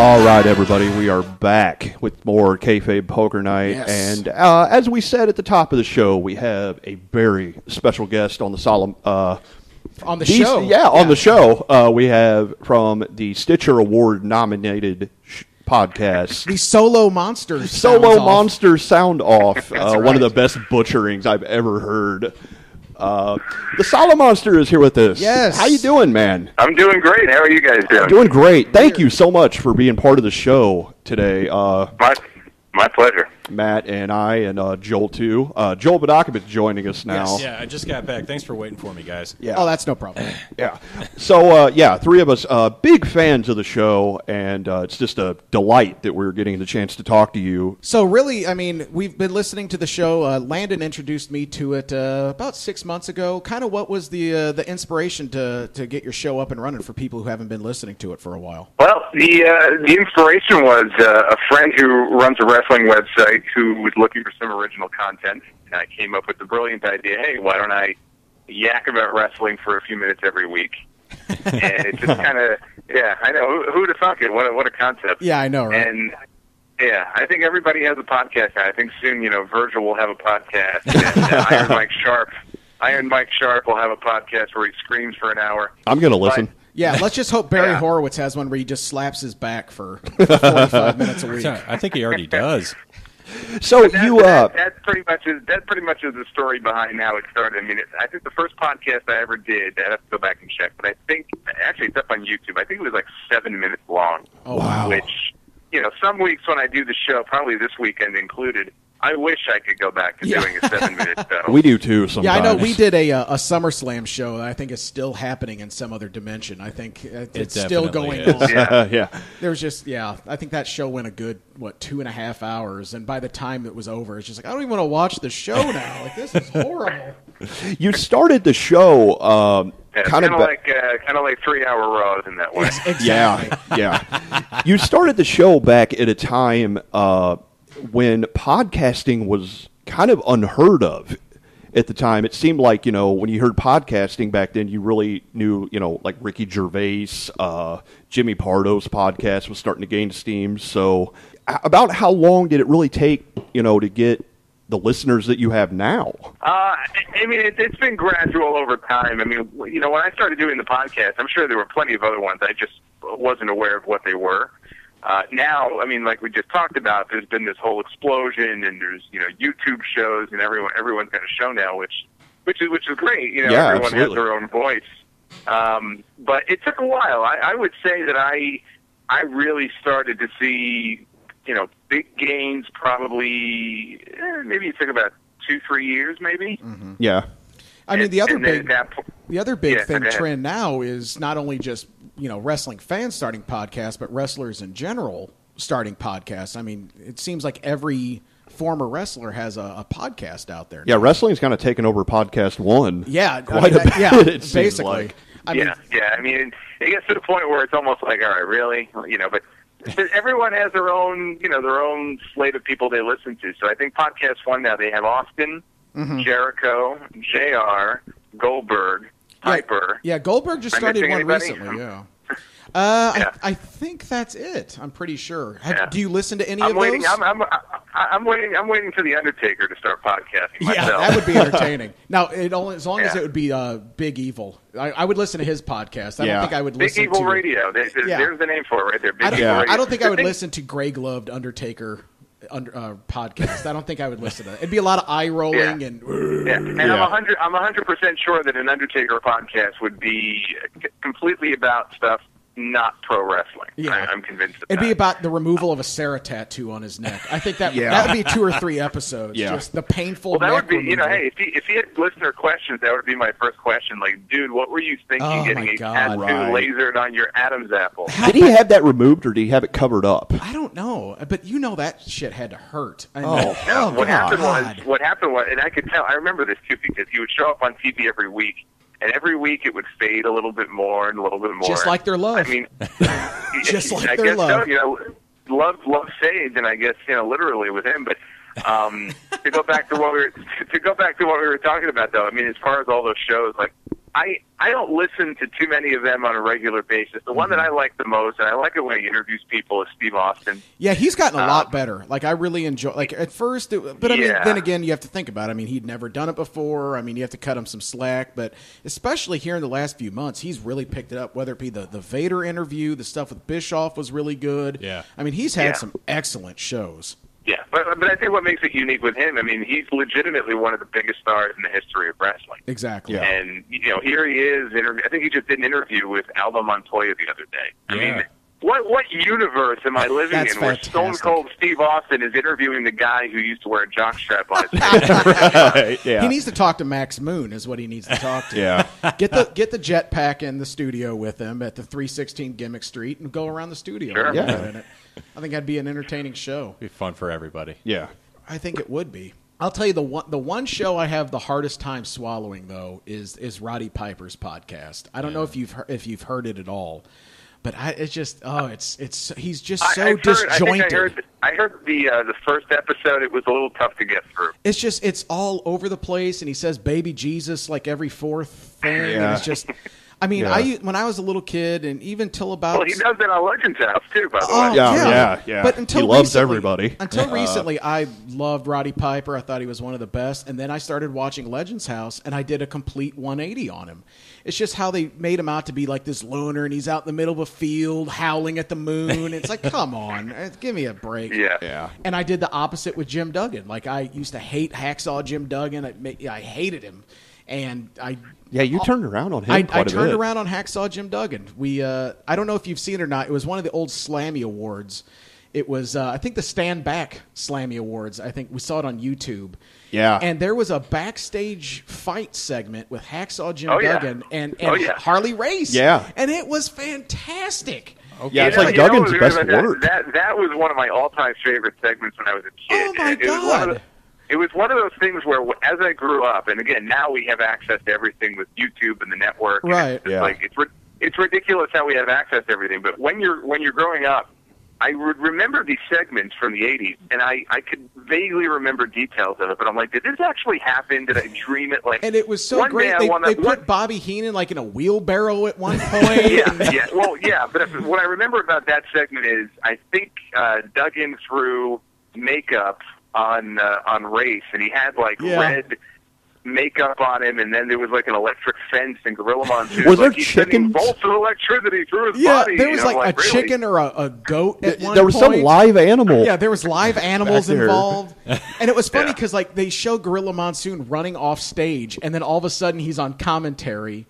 All right, everybody, we are back with more Kayfabe Poker Night, and as we said at the top of the show, we have a very special guest on the on the show. On the show, we have from the Stitcher Award nominated podcast, the Solomonster Sound Off, one of the best butcherings I've ever heard. The Solomonster is here with us. Yes. How you doing, man? I'm doing great. How are you guys doing? Doing great. Thank you so much for being part of the show today. My pleasure. Matt and I and Joel, too. Joel Badakov is joining us now. Yes. Yeah, I just got back. Thanks for waiting for me, guys. Yeah. Oh, that's no problem. Yeah. So, three of us big fans of the show, and it's just a delight that we're getting the chance to talk to you. So, really, I mean, we've been listening to the show. Landon introduced me to it about 6 months ago. Kind of what was the inspiration to get your show up and running for people who haven't been listening to it for a while? Well, the inspiration was a friend who runs a wrestling website who was looking for some original content, and I came up with the brilliant idea, hey, why don't I yak about wrestling for a few minutes every week? And it just kind of, I know, who'd have thunk it? What a concept. Yeah, I know, right? And, I think everybody has a podcast now. I think soon, Virgil will have a podcast, and Iron Mike Sharp will have a podcast where he screams for an hour. I'm going to listen. Yeah, let's just hope Barry Horowitz has one where he just slaps his back for 45 minutes a week. I think he already does. So that's pretty much is the story behind how it started. I mean, I think the first podcast I ever did, I have to go back and check, but I think actually it's up on YouTube. I think it was like 7 minutes long. Oh wow! Which some weeks when I do the show, probably this weekend included, I wish I could go back to doing a 7-minute show. We do too sometimes. Yeah, I know. We did a SummerSlam show that I think is still happening in some other dimension. I think it's still going on. Yeah. There's just, I think that show went a good, 2.5 hours. And by the time it was over, it's just like, I don't even want to watch the show now. Like, this is horrible. You started the show kind of like 3-hour Raws in that way. Exactly. Yeah. You started the show back at a time when podcasting was kind of unheard of at the time. It seemed like, when you heard podcasting back then, you really knew, like Ricky Gervais, Jimmy Pardo's podcast was starting to gain steam. So about how long did it really take, to get the listeners that you have now? I mean, it's been gradual over time. I mean, when I started doing the podcast, I'm sure there were plenty of other ones. I just wasn't aware of what they were. Now, I mean, like we just talked about, there's been this whole explosion, and there's YouTube shows, and everyone's got a show now, which is great. Everyone absolutely has their own voice. But it took a while. I would say that I really started to see big gains probably maybe it took about 2-3 years, maybe. Mm-hmm. Yeah. I mean, the other big trend now is not only just wrestling fans starting podcasts, but wrestlers in general starting podcasts. I mean, it seems like every former wrestler has a podcast out there now. Yeah, wrestling's kind of taken over podcast one. Yeah, quite a bit. Yeah, basically. Like. I mean, it gets to the point where it's almost like, all right, really, but everyone has their own slate of people they listen to. So I think podcast one now, they have Austin, Jericho, JR, Goldberg, Piper. Yeah, Goldberg just started one recently. Yeah. I think that's it. I'm pretty sure. Do you listen to any of those? I'm waiting for the Undertaker to start podcasting myself. Yeah, that would be entertaining. Now, as long as it would be Big Evil. I would listen to his podcast. I don't think I would listen to Big Evil Radio. There's the name for it right there. Big Evil Radio. I don't think I would listen to Grey Gloved Undertaker podcast. I don't think I would listen to that. It'd be a lot of eye rolling and. And I'm 100% sure that an Undertaker podcast would be completely about stuff not pro wrestling. Yeah. I'm convinced of It'd that. be about the removal of a Sarah tattoo on his neck. I think that would be 2 or 3 episodes. Yeah. Just the painful that neck would be, removal. hey, if he had listener questions, that would be my first question. Like, dude, what were you thinking getting a tattoo lasered on your Adam's apple? Did he have that removed, or did he have it covered up? I don't know, but that shit had to hurt. What happened was, and I could tell, I remember this too, because he would show up on TV every week, and every week it would fade a little bit more and a little bit more. Just like their love. I mean, just like I their guess love. So, love fades, and I guess literally with him. But to go back to what we were talking about, though. I mean, as far as all those shows, like I don't listen to too many of them on a regular basis. The one that I like the most, and I like it when he interviews people, is Steve Austin. Yeah, he's gotten a lot better. Like, I really enjoy. Like, at first, but I mean, then again, you have to think about it. I mean, he'd never done it before. I mean, you have to cut him some slack. But especially here in the last few months, he's really picked it up. Whether it be the Vader interview, the stuff with Bischoff was really good. Yeah, I mean, he's had some excellent shows. Yeah, but I think what makes it unique with him, I mean, he's legitimately one of the biggest stars in the history of wrestling. Exactly. Yeah. And, here he is. I think he just did an interview with Aldo Montoya the other day. I mean, what universe am I living in where Stone Cold Steve Austin is interviewing the guy who used to wear a jockstrap on his head? He needs to talk to Max Moon is what he needs to talk to. Get the jetpack in the studio with him at the 316 Gimmick Street and go around the studio. Sure. Yeah. I think that'd be an entertaining show. Be fun for everybody. Yeah. I think it would be. I'll tell you the one show I have the hardest time swallowing though is Roddy Piper's podcast. I don't know if you've heard it at all, but he's just so disjointed. I heard the first episode. It was a little tough to get through. It's all over the place, and he says "baby Jesus" like every fourth thing. And it's just. I mean, when I was a little kid, and even till about... Well, he does that on Legends House, too, by the way. Yeah. But until he loves everybody. Until recently, I loved Roddy Piper. I thought he was one of the best. And then I started watching Legends House, and I did a complete 180 on him. It's just how they made him out to be like this loner, and he's out in the middle of a field howling at the moon. It's like, come on, give me a break. Yeah. And I did the opposite with Jim Duggan. Like, I used to hate Hacksaw Jim Duggan. I hated him. And you turned around on him quite a bit. I turned around on Hacksaw Jim Duggan. I don't know if you've seen it or not. It was one of the old Slammy Awards. It was, I think, the Stand Back Slammy Awards. I think we saw it on YouTube. Yeah. And there was a backstage fight segment with Hacksaw Jim Duggan and Harley Race. Yeah. And it was fantastic. Okay. Yeah, it's like Duggan's best work. That was one of my all-time favorite segments when I was a kid. Oh, my God. It was one of those things where, as I grew up, and again, now we have access to everything with YouTube and the network. Right. It's ridiculous how we have access to everything. But when you're growing up, I would remember these segments from the 80s, and I could vaguely remember details of it. But I'm like, did this actually happen? Did I dream it? Like, and it was so great. They put Bobby Heenan like in a wheelbarrow at one point. Yeah. Well, yeah. But what I remember about that segment is I think Duggan threw makeup on Race, and he had red makeup on him, and then there was like an electric fence and Gorilla Monsoon. Was there chickens? Bolts of electricity through his body. There was a chicken or a goat at one point. There was some live animal. Yeah, there was live animals involved. And it was funny because they show Gorilla Monsoon running off stage, and then all of a sudden he's on commentary.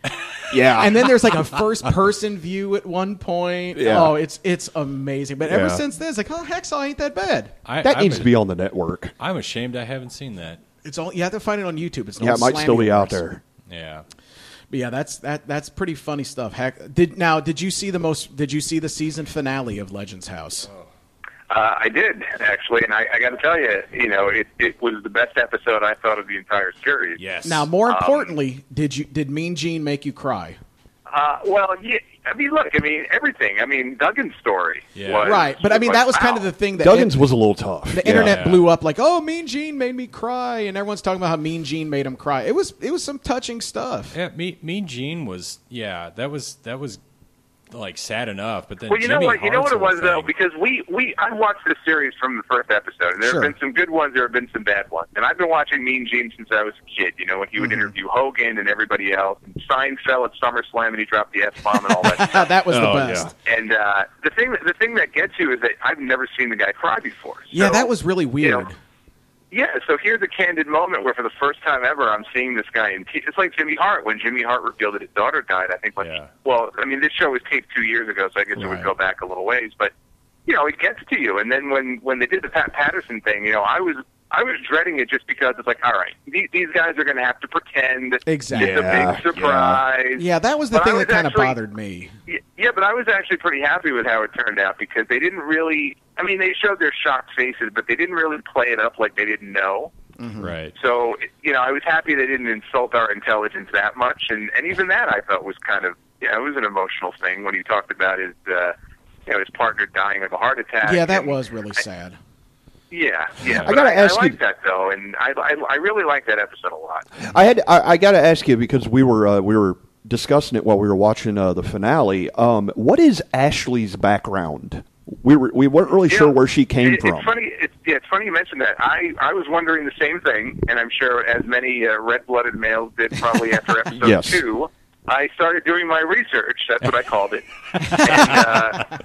Yeah. And then there's like a first-person view at one point. Yeah. Oh, it's amazing. But ever since then, it's like, Hacksaw ain't that bad. That needs to be on the network. I'm ashamed I haven't seen that. You have to find it on YouTube. It's it might still be out there. Yeah. But yeah, that's pretty funny stuff. Did you see the season finale of Legends House? I did, actually, and I got to tell you, it was the best episode I thought of the entire series. Yes. Now, more importantly, did Mean Gene make you cry? Well, yeah. I mean, look. I mean, everything. I mean, Duggan's story. Yeah. Was, right, but I mean, that was kind of the thing that Duggan's was a little tough. The internet blew up like, "Oh, Mean Gene made me cry," and everyone's talking about how Mean Gene made him cry. It was some touching stuff. Yeah, Mean Gene was. Yeah, that was like sad enough, but then well, you know what it was though, thing. because I watched this series from the first episode, and there have been some good ones, there have been some bad ones, and I've been watching Mean Gene since I was a kid. When he would interview Hogan and everybody else, and Stein fell at SummerSlam and he dropped the F-bomb and all that stuff. That was the best. Yeah. And the thing that gets you is that I've never seen the guy cry before. Yeah, that was really weird. Yeah, so here's a candid moment where for the first time ever I'm seeing this guy in tears. It's like Jimmy Hart. When Jimmy Hart revealed that his daughter died, I think, this show was taped 2 years ago, so I guess it would go back a little ways. But, it gets to you. And then when they did the Pat Patterson thing, I was dreading it just because it's like, all right, these guys are going to have to pretend it's a big surprise. Yeah, that was the thing that kind of bothered me. Yeah, but I was actually pretty happy with how it turned out because they didn't really... I mean, they showed their shocked faces, but they didn't really play it up like they didn't know. Mm-hmm. Right. So, I was happy they didn't insult our intelligence that much, and even that I thought was kind of, it was an emotional thing when he talked about his partner dying of a heart attack. Yeah, that was really sad. Yeah. I gotta ask you like that though, and I really like that episode a lot. I gotta ask you because we were discussing it while we were watching the finale. What is Ashley's background? We weren't really sure where she came from. It's funny. It's funny you mentioned that. I was wondering the same thing, and I'm sure as many red-blooded males did probably after episode 2. I started doing my research. That's what I called it. And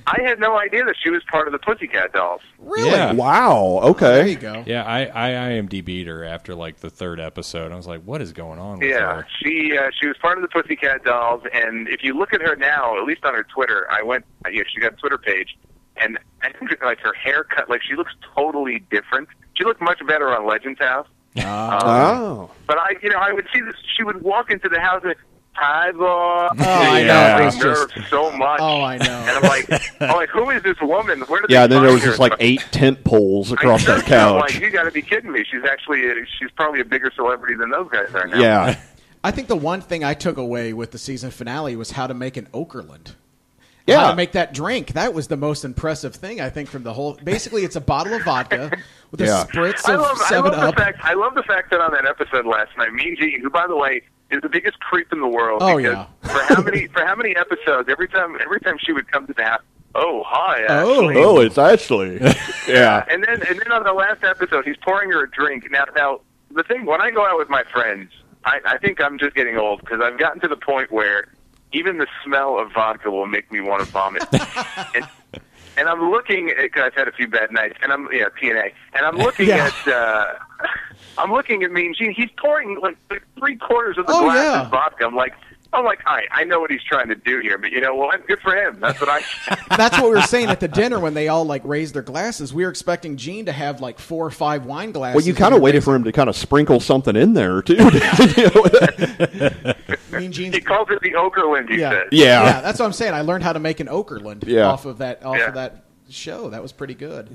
I had no idea that she was part of the Pussycat Dolls. Really? Yeah. Wow. Okay. There you go. Yeah, I IMDb'd her after like the 3rd episode. I was like, what is going on with her? She was part of the Pussycat Dolls, and if you look at her now, at least on her Twitter, she got a Twitter page, and I think like her haircut, like she looks totally different. She looked much better on Legends House. But I would see this. She would walk into the house and, hi, boy. Oh, I know. It nerves so much. Oh, I know. And I'm like, who is this woman? Where did then there was just like 8 tent poles across that couch. I'm like, you got to be kidding me. She's probably a bigger celebrity than those guys are now. Yeah. I think the one thing I took away with the season finale was how to make an Okerlund. Yeah. How to make that drink. That was the most impressive thing, I think, from the whole. Basically, it's a bottle of vodka with a spritz of 7-Up. I love the fact that on that episode last night, Mean Gene, who, by the way, is the biggest creep in the world. Oh, because yeah. for how many episodes? Every time she would come to the house. Oh, hi, Ashley. Oh, it's Ashley. Yeah. And then on the last episode, he's pouring her a drink. Now the thing, when I go out with my friends, I think I'm just getting old because I've gotten to the point where even the smell of vodka will make me want to vomit. And I'm looking because I've had a few bad nights, and TNA, and I'm looking at. I'm looking at Mean Gene. He's pouring like 3/4 of the glass of vodka. I'm like, I know what he's trying to do here, but you know what? Good for him. That's what I. That's what we were saying at the dinner when they all like raised their glasses. We were expecting Gene to have like 4 or 5 wine glasses. Well, you kind of waited for him to kind of sprinkle something in there too. Mean Gene's, he calls it the Okerlund. He said. Yeah, that's what I'm saying. I learned how to make an Okerlund off of that show. That was pretty good.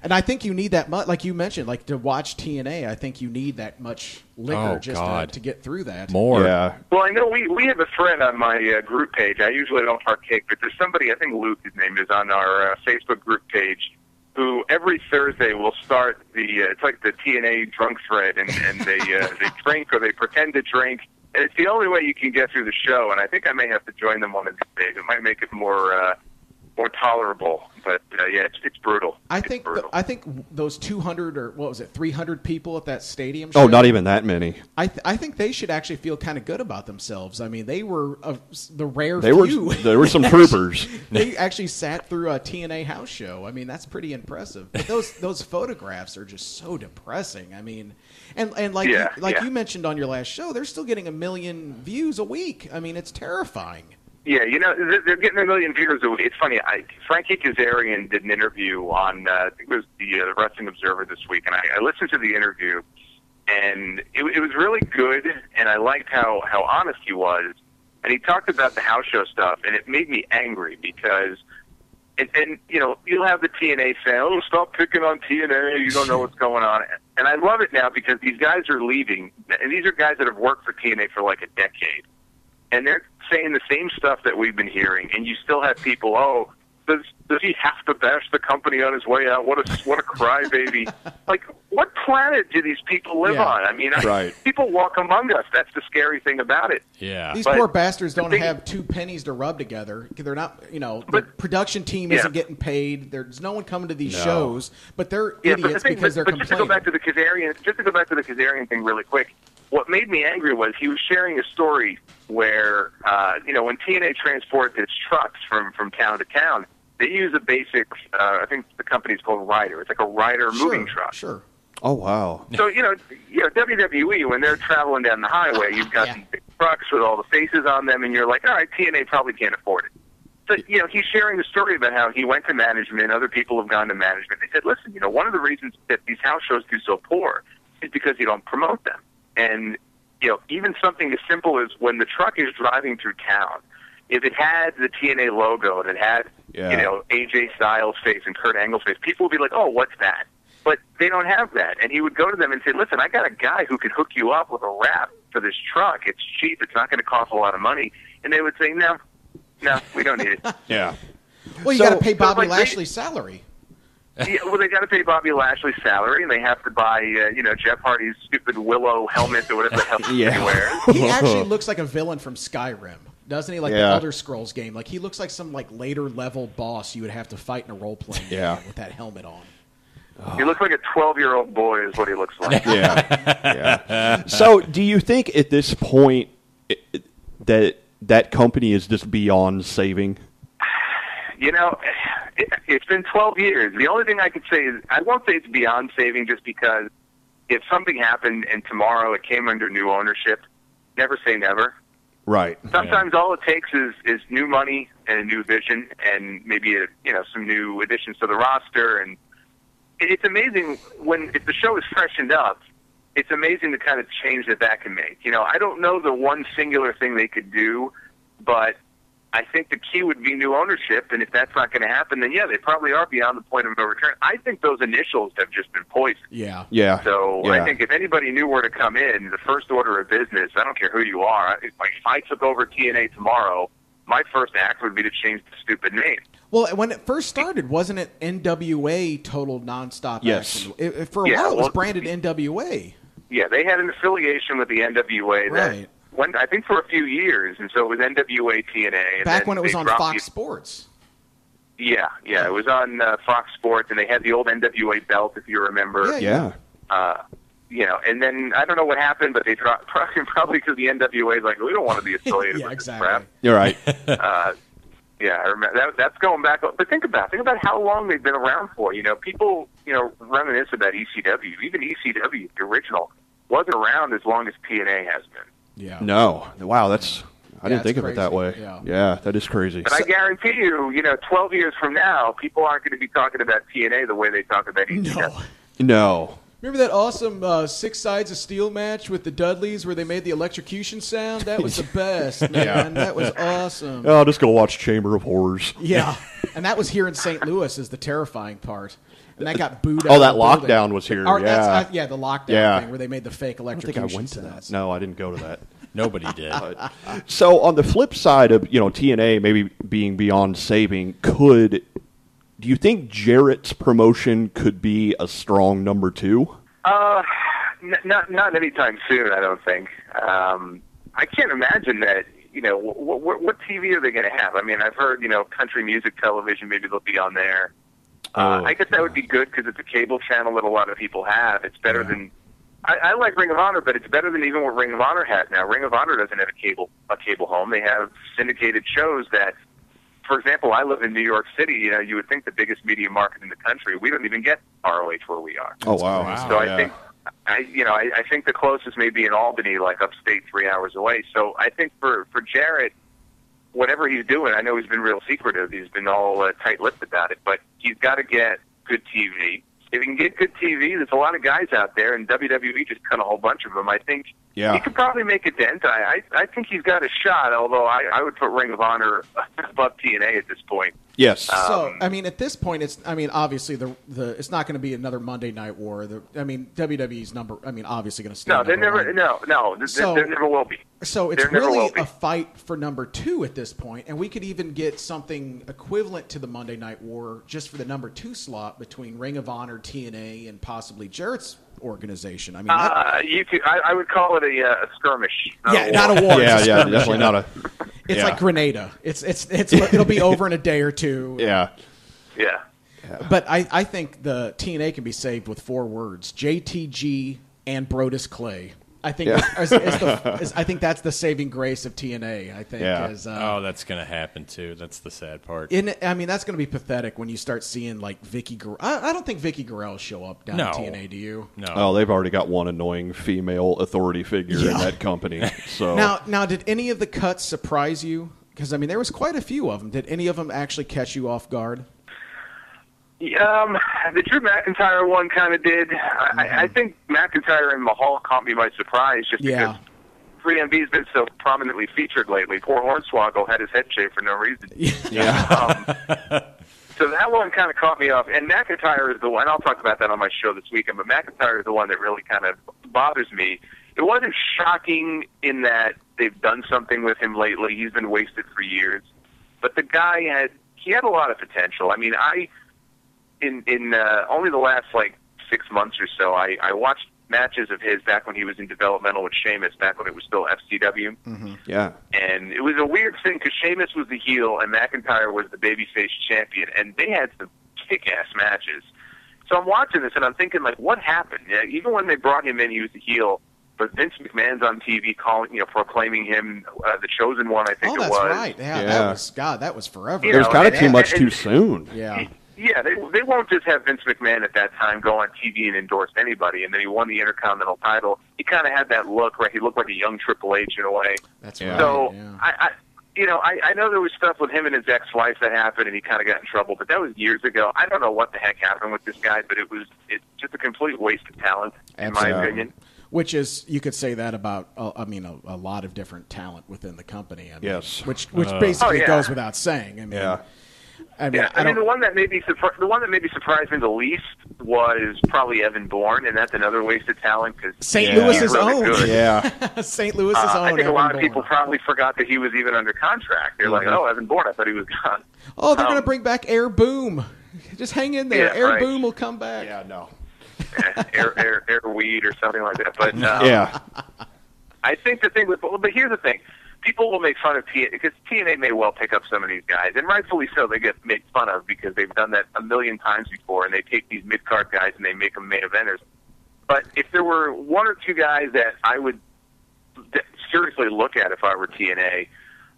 And I think you need that much, like you mentioned, like to watch TNA. I think you need that much liquor to get through that. More. Yeah. Well, I know we have a thread on my group page. I usually don't partake, but there's somebody, I think Luke, his name is, on our Facebook group page, who every Thursday will start it's like the TNA drunk thread, and they drink or they pretend to drink. And it's the only way you can get through the show, and I think I may have to join them on a good day. It might make it more tolerable, but it's brutal. I think those 200 or what was it, 300 people at that stadium show. Oh, not even that many. I think they should actually feel kind of good about themselves. I mean, they were the rare few. They were some troopers. They actually sat through a TNA house show. I mean, that's pretty impressive. But those photographs are just so depressing. I mean, and like you mentioned on your last show, they're still getting 1 million views a week. I mean, it's terrifying. Yeah, they're getting 1 million viewers a week. It's funny. Frankie Kazarian did an interview on, I think it was the Wrestling Observer this week, and I listened to the interview, and it was really good, and I liked how honest he was. And he talked about the house show stuff, and it made me angry because, and you'll have the TNA fan, oh, stop picking on TNA, you don't know what's going on. And I love it now because these guys are leaving, and these are guys that have worked for TNA for like a decade. And they're saying the same stuff that we've been hearing, and you still have people, does he have to bash the company on his way out? What a crybaby. Like, what planet do these people live on? I mean, people walk among us. That's the scary thing about it. Yeah. These poor bastards don't have 2 pennies to rub together. They're not, the production team isn't getting paid. There's no one coming to these shows, but they're idiots because they're complaining. Just to go back to the Kazarian thing really quick, what made me angry was he was sharing a story where, when TNA transports its trucks from town to town, they use a basic, I think the company's called Ryder. It's like a Ryder moving truck. Sure. Oh, wow. So, WWE, when they're traveling down the highway, you've got these big trucks with all the faces on them, and you're like, all right, TNA probably can't afford it. So, he's sharing the story about how he went to management, other people have gone to management. They said, listen, one of the reasons that these house shows do so poor is because you don't promote them. And, even something as simple as when the truck is driving through town, if it had the TNA logo and it had, AJ Styles' face and Kurt Angle's face, people would be like, oh, what's that? But they don't have that. And he would go to them and say, listen, I got a guy who could hook you up with a wrap for this truck. It's cheap. It's not going to cost a lot of money. And they would say, no, we don't need it. Yeah. Well, you got to pay Bobby Lashley's salary. Yeah, well, they got to pay Bobby Lashley's salary, and they have to buy, Jeff Hardy's stupid willow helmet or whatever the hell he wears. He actually looks like a villain from Skyrim, doesn't he? Like the Elder Scrolls game. Like he looks like some later level boss you would have to fight in a role playing game with that helmet on. He looks like a 12-year-old boy is what he looks like. Yeah. So, do you think at this point that company is just beyond saving? It's been 12 years. The only thing I could say is I won't say it's beyond saving just because if something happened and tomorrow it came under new ownership, never say never. Right. Sometimes all it takes is new money and a new vision and maybe some new additions to the roster. And it's amazing if the show is freshened up, it's amazing the kind of change that can make. I don't know the one singular thing they could do, but I think the key would be new ownership, and if that's not going to happen, then they probably are beyond the point of no return. I think those initials have just been poisoned. Yeah. So I think if anybody knew where to come in, the first order of business, I don't care who you are, if I took over TNA tomorrow, my first act would be to change the stupid name. Well, when it first started, wasn't it NWA Total Nonstop Action? For a while, it was branded NWA. Yeah, they had an affiliation with the NWA that went, I think, for a few years, and so it was NWA TNA. Back when it was on Fox Sports. Yeah, it was on Fox Sports, and they had the old NWA belt, if you remember. Yeah. And then I don't know what happened, but they dropped probably because the NWA is like, we don't want to be affiliated with this crap. You're right. I remember that's going back. But think about how long they've been around for. People reminisce about ECW. Even ECW, the original, wasn't around as long as TNA has been. Yeah. No. Wow, I didn't think of it that way. Yeah, that is crazy. But I guarantee you, 12 years from now, people aren't going to be talking about TNA the way they talk about ECW. No. Remember that awesome 6 Sides of Steel match with the Dudleys where they made the electrocution sound? That was the best, man. That was awesome. I'll just go watch Chamber of Horrors. Yeah, and that was here in St. Louis is the terrifying part. And that got booed out. Oh, that lockdown was here. The lockdown thing where they made the fake electrocution. I think I went to that. No, I didn't go to that. Nobody did. So on the flip side of TNA maybe being beyond saving, do you think Jarrett's promotion could be a strong number 2? Not anytime soon. I don't think. I can't imagine that. What TV are they going to have? I mean, I've heard country music television. Maybe they'll be on there. I guess that would be good because it's a cable channel that a lot of people have. It's better than. I like Ring of Honor, but it's better than even what Ring of Honor has now. Ring of Honor doesn't have a cable home. They have syndicated shows that, for example, I live in New York City. You would think the biggest media market in the country. We don't even get ROH where we are. Oh wow! So I think, I think the closest may be in Albany, like upstate, 3 hours away. So I think for Jarrett, whatever he's doing, I know he's been real secretive. He's been all tight-lipped about it, but he's got to get good TV. If he can get good TV, there's a lot of guys out there, and WWE just cut a whole bunch of them. I think he could probably make a dent. I think he's got a shot, although I would put Ring of Honor above TNA at this point. Yes. So, at this point, obviously, it's not going to be another Monday Night War. WWE's number, obviously going to stay. No, there never will be. So it's really a fight for number 2 at this point, and we could even get something equivalent to the Monday Night War just for the number 2 slot between Ring of Honor, TNA, and possibly Jarrett's organization. I would call it a skirmish. Not a war. Definitely not a. It's like Grenada. It'll be over in a day or two. Yeah. But I think the TNA can be saved with 4 words: JTG and Brodus Clay. I think I think that's the saving grace of TNA. I think. Yeah. That's going to happen too. That's the sad part. That's going to be pathetic when you start seeing like Vicky Guerrero. I don't think Vicky Guerrero will show up down at TNA. Do you? No. Oh, they've already got one annoying female authority figure in that company. So now, did any of the cuts surprise you? Because there was quite a few of them. Did any of them actually catch you off guard? The Drew McIntyre one kind of did. I think McIntyre and Mahal caught me by surprise just because 3MB's been so prominently featured lately. Poor Hornswoggle had his head shaved for no reason. So that one kind of caught me off. And McIntyre is the one, I'll talk about that on my show this weekend, but McIntyre is the one that really kind of bothers me. It wasn't shocking in that they've done something with him lately. He's been wasted for years. But the guy had a lot of potential. in only the last like 6 months or so, I watched matches of his back when he was in developmental with Sheamus, back when it was still FCW. Mm-hmm. Yeah. And it was a weird thing because Sheamus was the heel and McIntyre was the babyface champion, and they had some kick-ass matches. So I'm watching this and I'm thinking, like, what happened? Yeah, even when they brought him in, he was the heel, but Vince McMahon's on TV proclaiming him the chosen one, I think it was. Oh, that's right. Yeah, that was forever. It was kind of too much too soon. Yeah. Yeah, they won't just have Vince McMahon at that time go on TV and endorse anybody, and then he won the Intercontinental title. He kind of had that look, right? He looked like a young Triple H in a way. That's right. So, yeah. I know there was stuff with him and his ex-wife that happened, and he kind of got in trouble, but that was years ago. I don't know what the heck happened with this guy, but it's just a complete waste of talent, in my opinion. Which is, you could say that about, a lot of different talent within the company. Yes. Which basically goes without saying. The one that maybe surprised me the least was probably Evan Bourne, and that's another waste of talent because St. Louis's own. Good. Yeah, St. Louis's own. I think Evan a lot of Bourne. people probably forgot that he was even under contract. They're like, "Oh, Evan Bourne, I thought he was gone." Oh, they're going to bring back Air Boom. Just hang in there. Air Boom will come back. Yeah, no. Air weed or something like that. But I think the thing but here's the thing. People will make fun of TNA because TNA may well pick up some of these guys, and rightfully so. They get made fun of because they've done that a million times before, and they take these mid-card guys and they make them main eventers. But if there were one or two guys that I would seriously look at if I were TNA,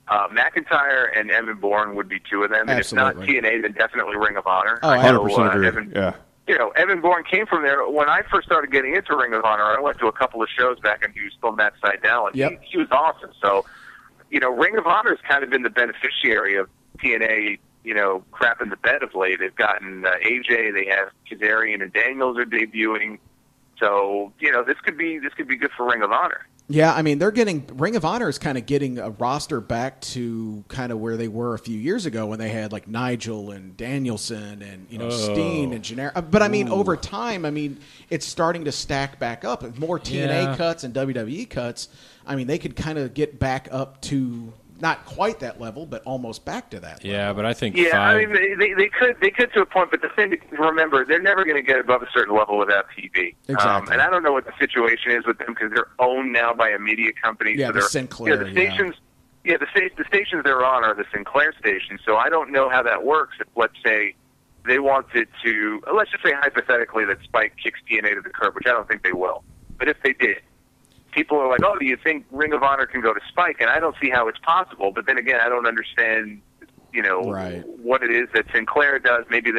McIntyre and Evan Bourne would be two of them. Absolutely. And if not TNA, then definitely Ring of Honor. Oh, 100% agree. Evan Bourne came from there. When I first started getting into Ring of Honor, I went to a couple of shows back when he was still Matt Sydal, and he was awesome. So, Ring of Honor has kind of been the beneficiary of TNA, crap in the bed of late. They've gotten AJ, they have Kazarian and Daniels are debuting. So, this could be good for Ring of Honor. Yeah, they're getting Ring of Honor is kind of getting a roster back to kind of where they were a few years ago when they had like Nigel and Danielson and Steen and Generic. But over time, it's starting to stack back up. More TNA cuts and WWE cuts. They could kind of get back up to not quite that level, but almost back to that level. Yeah, but I think they could to a point. But the thing to remember, they're never going to get above a certain level without TV. Exactly. And I don't know what the situation is with them because they're owned now by a media company. Yeah, so the Sinclair. The stations. Yeah, the stations they're on are the Sinclair stations. So I don't know how that works. If let's say they wanted to, let's just say hypothetically that Spike kicks TNA to the curb, which I don't think they will. But if they did, people are like, "Oh, do you think Ring of Honor can go to Spike?" And I don't see how it's possible. But then again, I don't understand, what it is that Sinclair does. Maybe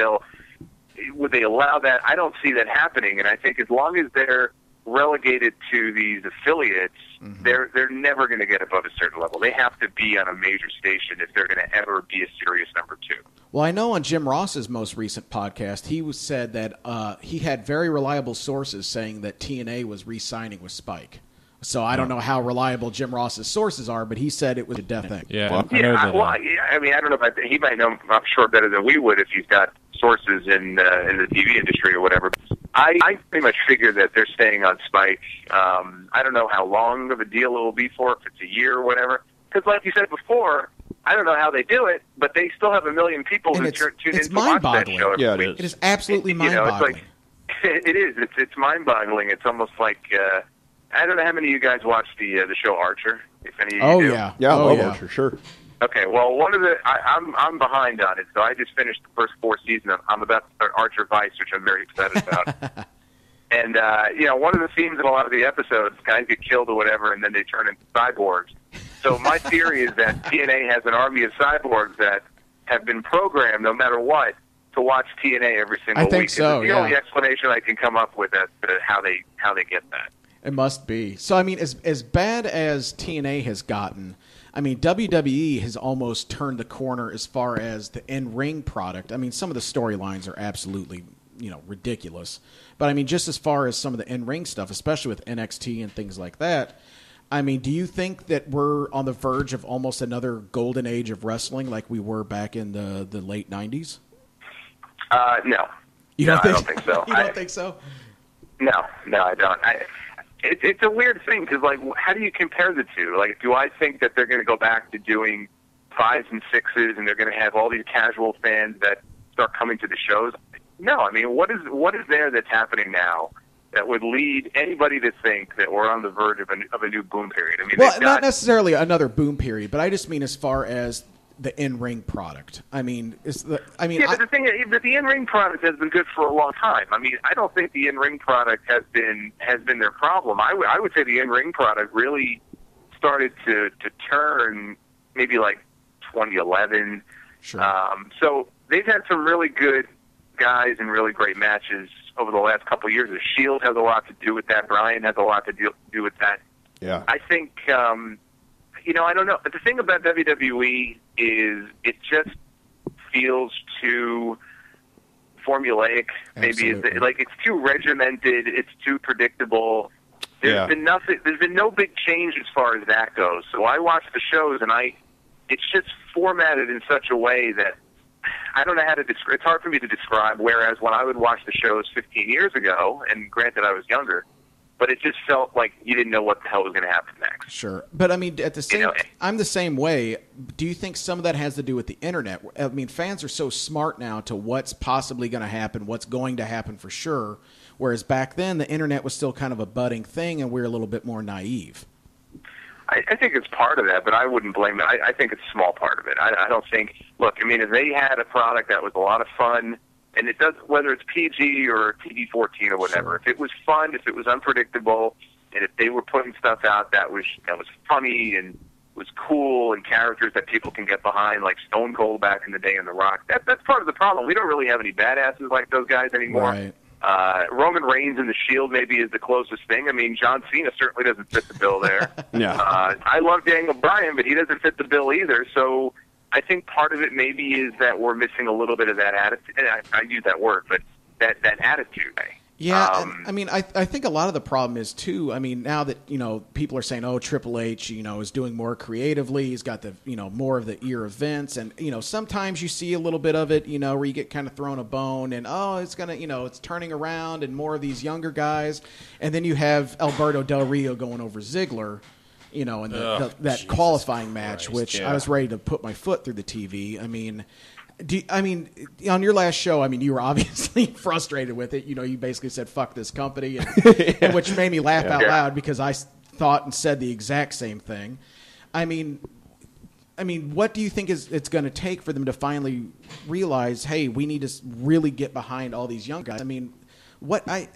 would they allow that? I don't see that happening. And I think as long as they're relegated to these affiliates, they're never going to get above a certain level. They have to be on a major station if they're going to ever be a serious number two. Well, I know on Jim Ross's most recent podcast, he said that he had very reliable sources saying that TNA was re-signing with Spike. So I don't know how reliable Jim Ross's sources are, but he said it was a death thing. I don't know about that. He might know, I'm sure, better than we would if he's got sources in the TV industry or whatever. I pretty much figure that they're staying on Spike. I don't know how long of a deal it will be for, if it's a year or whatever. Because like you said before, I don't know how they do it, but they still have a million people who tune in to watch that show every week. It is absolutely mind-boggling. It is. It's mind-boggling. It's almost like... I don't know how many of you guys watch the show Archer. If any of you do. I love Archer. Sure. Okay, well, I'm behind on it, so I just finished the first 4 seasons. I'm about to start Archer Vice, which I'm very excited about. And one of the themes in a lot of the episodes, guys get killed or whatever, and then they turn into cyborgs. So my theory is that TNA has an army of cyborgs that have been programmed, no matter what, to watch TNA every single week. I think so. It's the only explanation I can come up with as to how they get that. It must be. So, as bad as TNA has gotten, WWE has almost turned the corner as far as the in-ring product. Some of the storylines are absolutely, ridiculous. But, just as far as some of the in-ring stuff, especially with NXT and things like that, do you think that we're on the verge of almost another golden age of wrestling like we were back in the late 90s? No. I don't think so. You don't think so? No, I don't. It's a weird thing because, how do you compare the two? Do I think that they're going to go back to doing 5s and 6s and they're going to have all these casual fans that start coming to the shows? No, I mean, what is there that's happening now that would lead anybody to think that we're on the verge of a new boom period? I mean, well, not necessarily another boom period, but I just mean as far as the in-ring product. I mean, but the thing is that the in-ring product has been good for a long time. I mean, I don't think the in-ring product has been their problem. I would say the in-ring product really started to turn maybe like 2011. Sure. So they've had some really good guys and really great matches over the last couple of years. The Shield has a lot to do with that. Bryan has a lot to do with that. Yeah. I think, I don't know. But the thing about WWE is it just feels too formulaic. Maybe it's too regimented. It's too predictable. There's been nothing. There's been no big change as far as that goes. So I watch the shows, and it's just formatted in such a way that I don't know how to describe. It's hard for me to describe. Whereas when I would watch the shows 15 years ago, and granted I was younger, but it just felt like you didn't know what the hell was going to happen next. Sure. But I mean, at the same, I'm the same way. Do you think some of that has to do with the internet? I mean, fans are so smart now to what's possibly going to happen, what's going to happen for sure. Whereas back then, the internet was still kind of a budding thing, and we were a little bit more naive. I think it's part of that, but I wouldn't blame it. I think it's a small part of it. I don't think. Look, I mean, if they had a product that was a lot of fun, and it does, whether it's PG or TV-14 or whatever, Sure. if it was fun, if it was unpredictable, and if they were putting stuff out that was funny and was cool and characters that people can get behind, like Stone Cold back in the day and The Rock, that's part of the problem. We don't really have any badasses like those guys anymore. Right. Roman Reigns and the Shield maybe is the closest thing. I mean, John Cena certainly doesn't fit the bill there. Yeah. I love Daniel Bryan, but he doesn't fit the bill either. So I think part of it maybe is that we're missing a little bit of that attitude. And I use that word, but that attitude. Yeah, I mean, I think a lot of the problem is too. I mean, now that people are saying, "Oh, Triple H, is doing more creatively. He's got the more of the ear of Vince," and sometimes you see a little bit of it, where you get kind of thrown a bone, and it's gonna, it's turning around, and more of these younger guys, and then you have Alberto Del Rio going over Ziggler, in that Jesus qualifying match, Christ, which yeah. I was ready to put my foot through the TV. I mean. On your last show, you were obviously frustrated with it. You basically said, fuck this company, and which made me laugh out loud because I thought and said the exact same thing. I mean, what do you think it's going to take for them to finally realize, hey, we need to really get behind all these young guys? I mean, I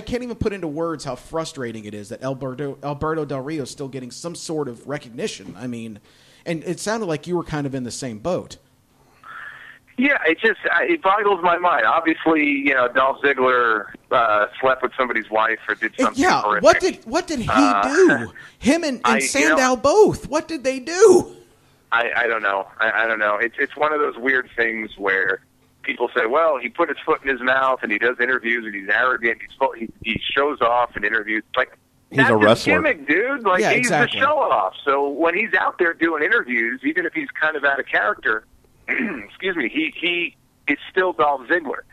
can't even put into words how frustrating it is that Alberto Del Rio is still getting some sort of recognition. I mean, and it sounded like you were kind of in the same boat. Yeah, it boggles my mind. Obviously, Dolph Ziggler slept with somebody's wife or did something horrific. What did he do? Him and Sandow both. What did they do? I don't know. I don't know. It's one of those weird things where people say, well, he put his foot in his mouth and he does interviews and he's arrogant. He shows off in interviews. Like, he's a wrestler. That's his gimmick, dude. Like, he's exactly. the show-off. So when he's out there doing interviews, even if he's kind of out of character, excuse me, he is still Dolph Ziggler.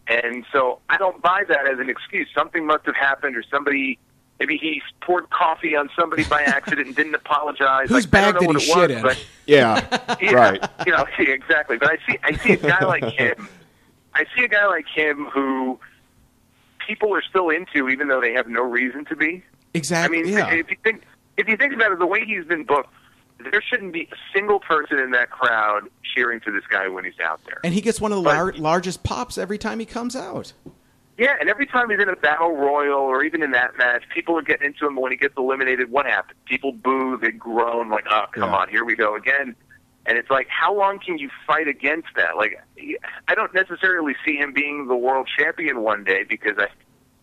And so I don't buy that as an excuse. Something must have happened, or maybe he poured coffee on somebody by accident and didn't apologize. Whose bag did he shit in? But, yeah, right. Exactly. But I see a guy like him. I see a guy like him who people are still into, even though they have no reason to be. Exactly. I mean, yeah. if you think about it, the way he's been booked, there shouldn't be a single person in that crowd cheering for this guy when he's out there. And he gets one of the largest pops every time he comes out. Yeah, and every time he's in a battle royal or even in that match, people are getting into him. When he gets eliminated, what happens? People boo, they groan, like, oh, come on, here we go again. And it's like, how long can you fight against that? Like, I don't necessarily see him being the world champion one day because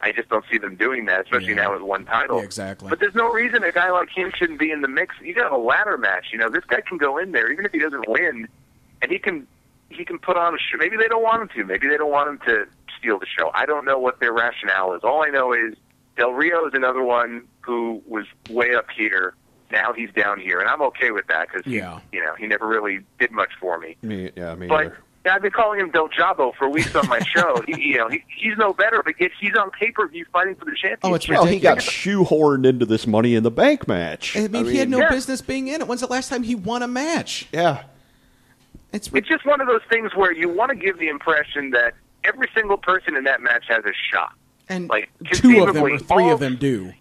I just don't see them doing that, especially now with one title. Yeah, exactly. But there's no reason a guy like him shouldn't be in the mix. You got a ladder match. This guy can go in there, even if he doesn't win, and he can put on a show. Maybe they don't want him to. Maybe they don't want him to steal the show. I don't know what their rationale is. All I know is Del Rio is another one who was way up here. Now he's down here, and I'm okay with that because he never really did much for me. Me but either. I've been calling him Del Jabo for weeks on my show. He's no better, but yet he's on pay-per-view fighting for the championship. Oh, it's ridiculous. Well, he got shoehorned into this Money in the Bank match. I mean he had no business being in it. When's the last time he won a match? Yeah. It's just one of those things where you want to give the impression that every single person in that match has a shot. And like, 2 of them or 3 of them do.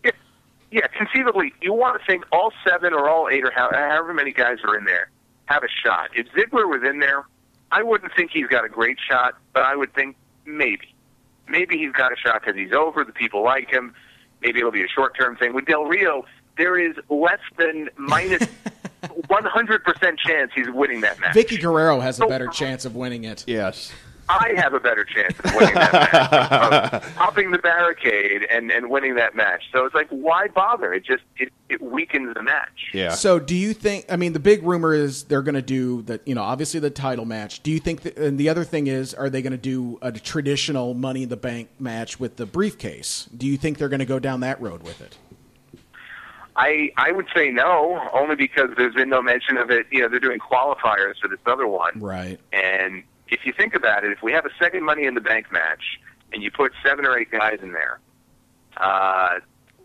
Yeah, conceivably, you want to think all 7 or all 8 or however many guys are in there have a shot. If Ziggler was in there, I wouldn't think he's got a great shot, but I would think maybe. Maybe he's got a shot because he's over, the people like him. Maybe it'll be a short-term thing. With Del Rio, there is less than minus 100% chance he's winning that match. Vicky Guerrero has a better chance of winning it. Yes. I have a better chance of winning that match, of hopping the barricade and winning that match. So it's like, why bother? It weakens the match. Yeah. So do you think, I mean, the big rumor is they're going to do the, obviously the title match. Do you think that, and the other thing is, are they going to do a traditional Money in the Bank match with the briefcase? Do you think they're going to go down that road with it? I would say no, only because there's been no mention of it. They're doing qualifiers for this other one. Right. And if you think about it, if we have a second Money in the Bank match and you put 7 or 8 guys in there,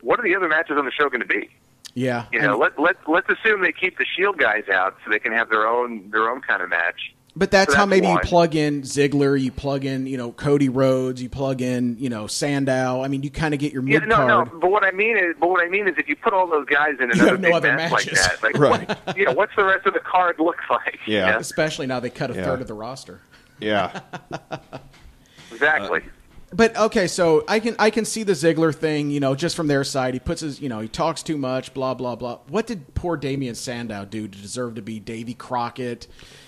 what are the other matches on the show going to be? Yeah. Let's assume they keep the Shield guys out so they can have their own kind of match. But that's how maybe you plug in Ziggler, you plug in, Cody Rhodes, you plug in, Sandow. I mean, you kind of get your mid card. No. But what I mean is, if you put all those guys in another big match like that, like, right? What's the rest of the card look like? Yeah. Especially now they cut a third of the roster. Yeah. Exactly. But okay, so I can see the Ziggler thing, just from their side. He puts his, he talks too much, blah blah blah. What did poor Damian Sandow do to deserve to be Davy Crockett?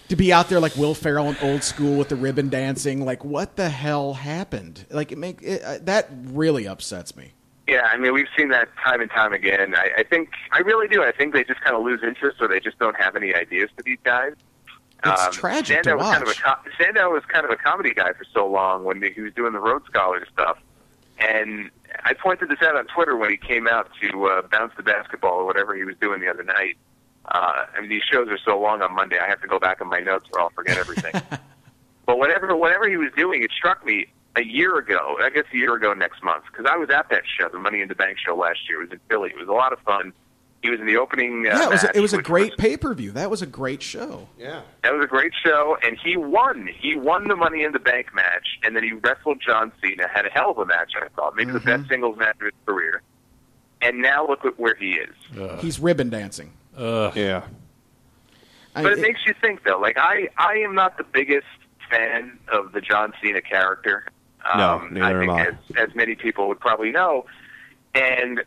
To be out there like Will Ferrell in Old School with the ribbon dancing, like what the hell happened? Like that really upsets me. Yeah, I mean we've seen that time and time again. I really do. I think they just kind of lose interest, or they just don't have any ideas for these guys. It's tragic to watch. Sandow was kind of a comedy guy for so long when he was doing the Rhodes Scholar stuff, and I pointed this out on Twitter when he came out to bounce the basketball or whatever he was doing the other night. I mean, these shows are so long on Monday, I have to go back on my notes or I'll forget everything. But whatever he was doing, it struck me a year ago next month, because I was at that show, the Money in the Bank show last year. It was in Philly. It was a lot of fun. He was in the opening match, it was a great pay-per-view. That was a great show. Yeah. That was a great show, and he won. He won the Money in the Bank match, and then he wrestled John Cena, had a hell of a match, I thought. Maybe the best singles match of his career. And now look at where he is. He's ribbon dancing. Yeah. But it makes you think, though. Like, I am not the biggest fan of the John Cena character. No, neither am I. As many people would probably know. And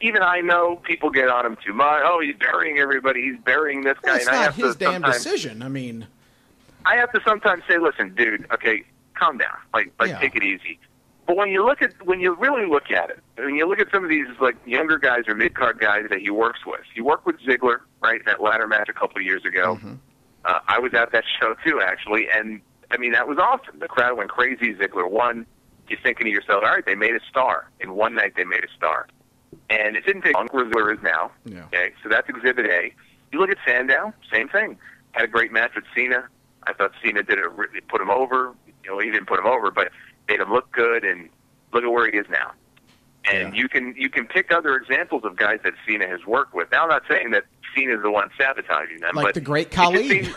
even I know people get on him too much. Oh, he's burying everybody. He's burying this guy. It's not his damn decision. I mean, I have to sometimes say, listen, dude, okay, calm down. Like take it easy. But when you really look at it, when you look at some of these like younger guys or mid-card guys that he works with, he worked with Ziggler, right, in that ladder match a couple of years ago. Mm-hmm. I was at that show too, actually, and I mean that was awesome. The crowd went crazy. Ziggler won. You're thinking to yourself, all right, they made a star. In one night, they made a star, and it didn't take long where Ziggler is now. Yeah. Okay, so that's Exhibit A. You look at Sandow, same thing. Had a great match with Cena. I thought Cena put him over. He didn't put him over, but made him look good, and look at where he is now. And you can pick other examples of guys that Cena has worked with. Now, I'm not saying that Cena's the one sabotaging them, like but the great Khali.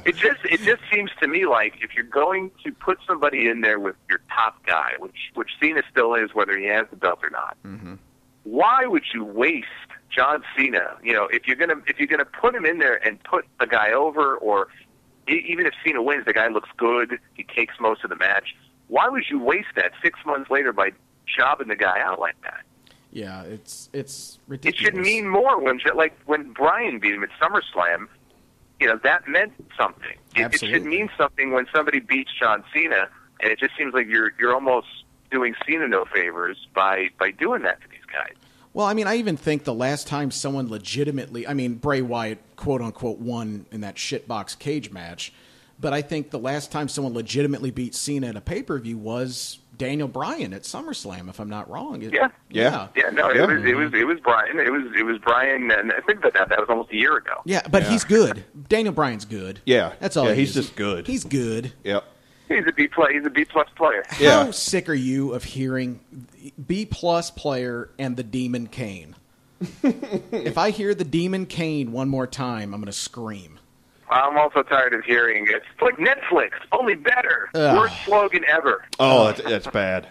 It just seems to me like if you're going to put somebody in there with your top guy, which Cena still is, whether he has the belt or not, why would you waste John Cena? If you're gonna put him in there and put a guy over, or even if Cena wins, the guy looks good, he takes most of the match. Why would you waste that 6 months later by jobbing the guy out like that? Yeah, it's ridiculous. It should mean more when Bryan beat him at SummerSlam. That meant something. It should mean something when somebody beats John Cena, and it just seems like you're almost doing Cena no favors by doing that to these guys. Well, I mean, I even think the last time someone legitimately, I mean, Bray Wyatt, quote unquote, won in that shitbox cage match. But I think the last time someone legitimately beat Cena at a pay-per-view was Daniel Bryan at SummerSlam, if I'm not wrong. It was Bryan. It was Bryan, and I think that was almost a year ago. Yeah, but he's good. Daniel Bryan's good. Yeah, that's all. Yeah, he's just good. He's good. Yep. He's a B plus player. How sick are you of hearing B plus player and the Demon Kane? If I hear the Demon Kane one more time, I'm going to scream. I'm also tired of hearing it's like Netflix, only better. Worst slogan ever. Oh, that's bad.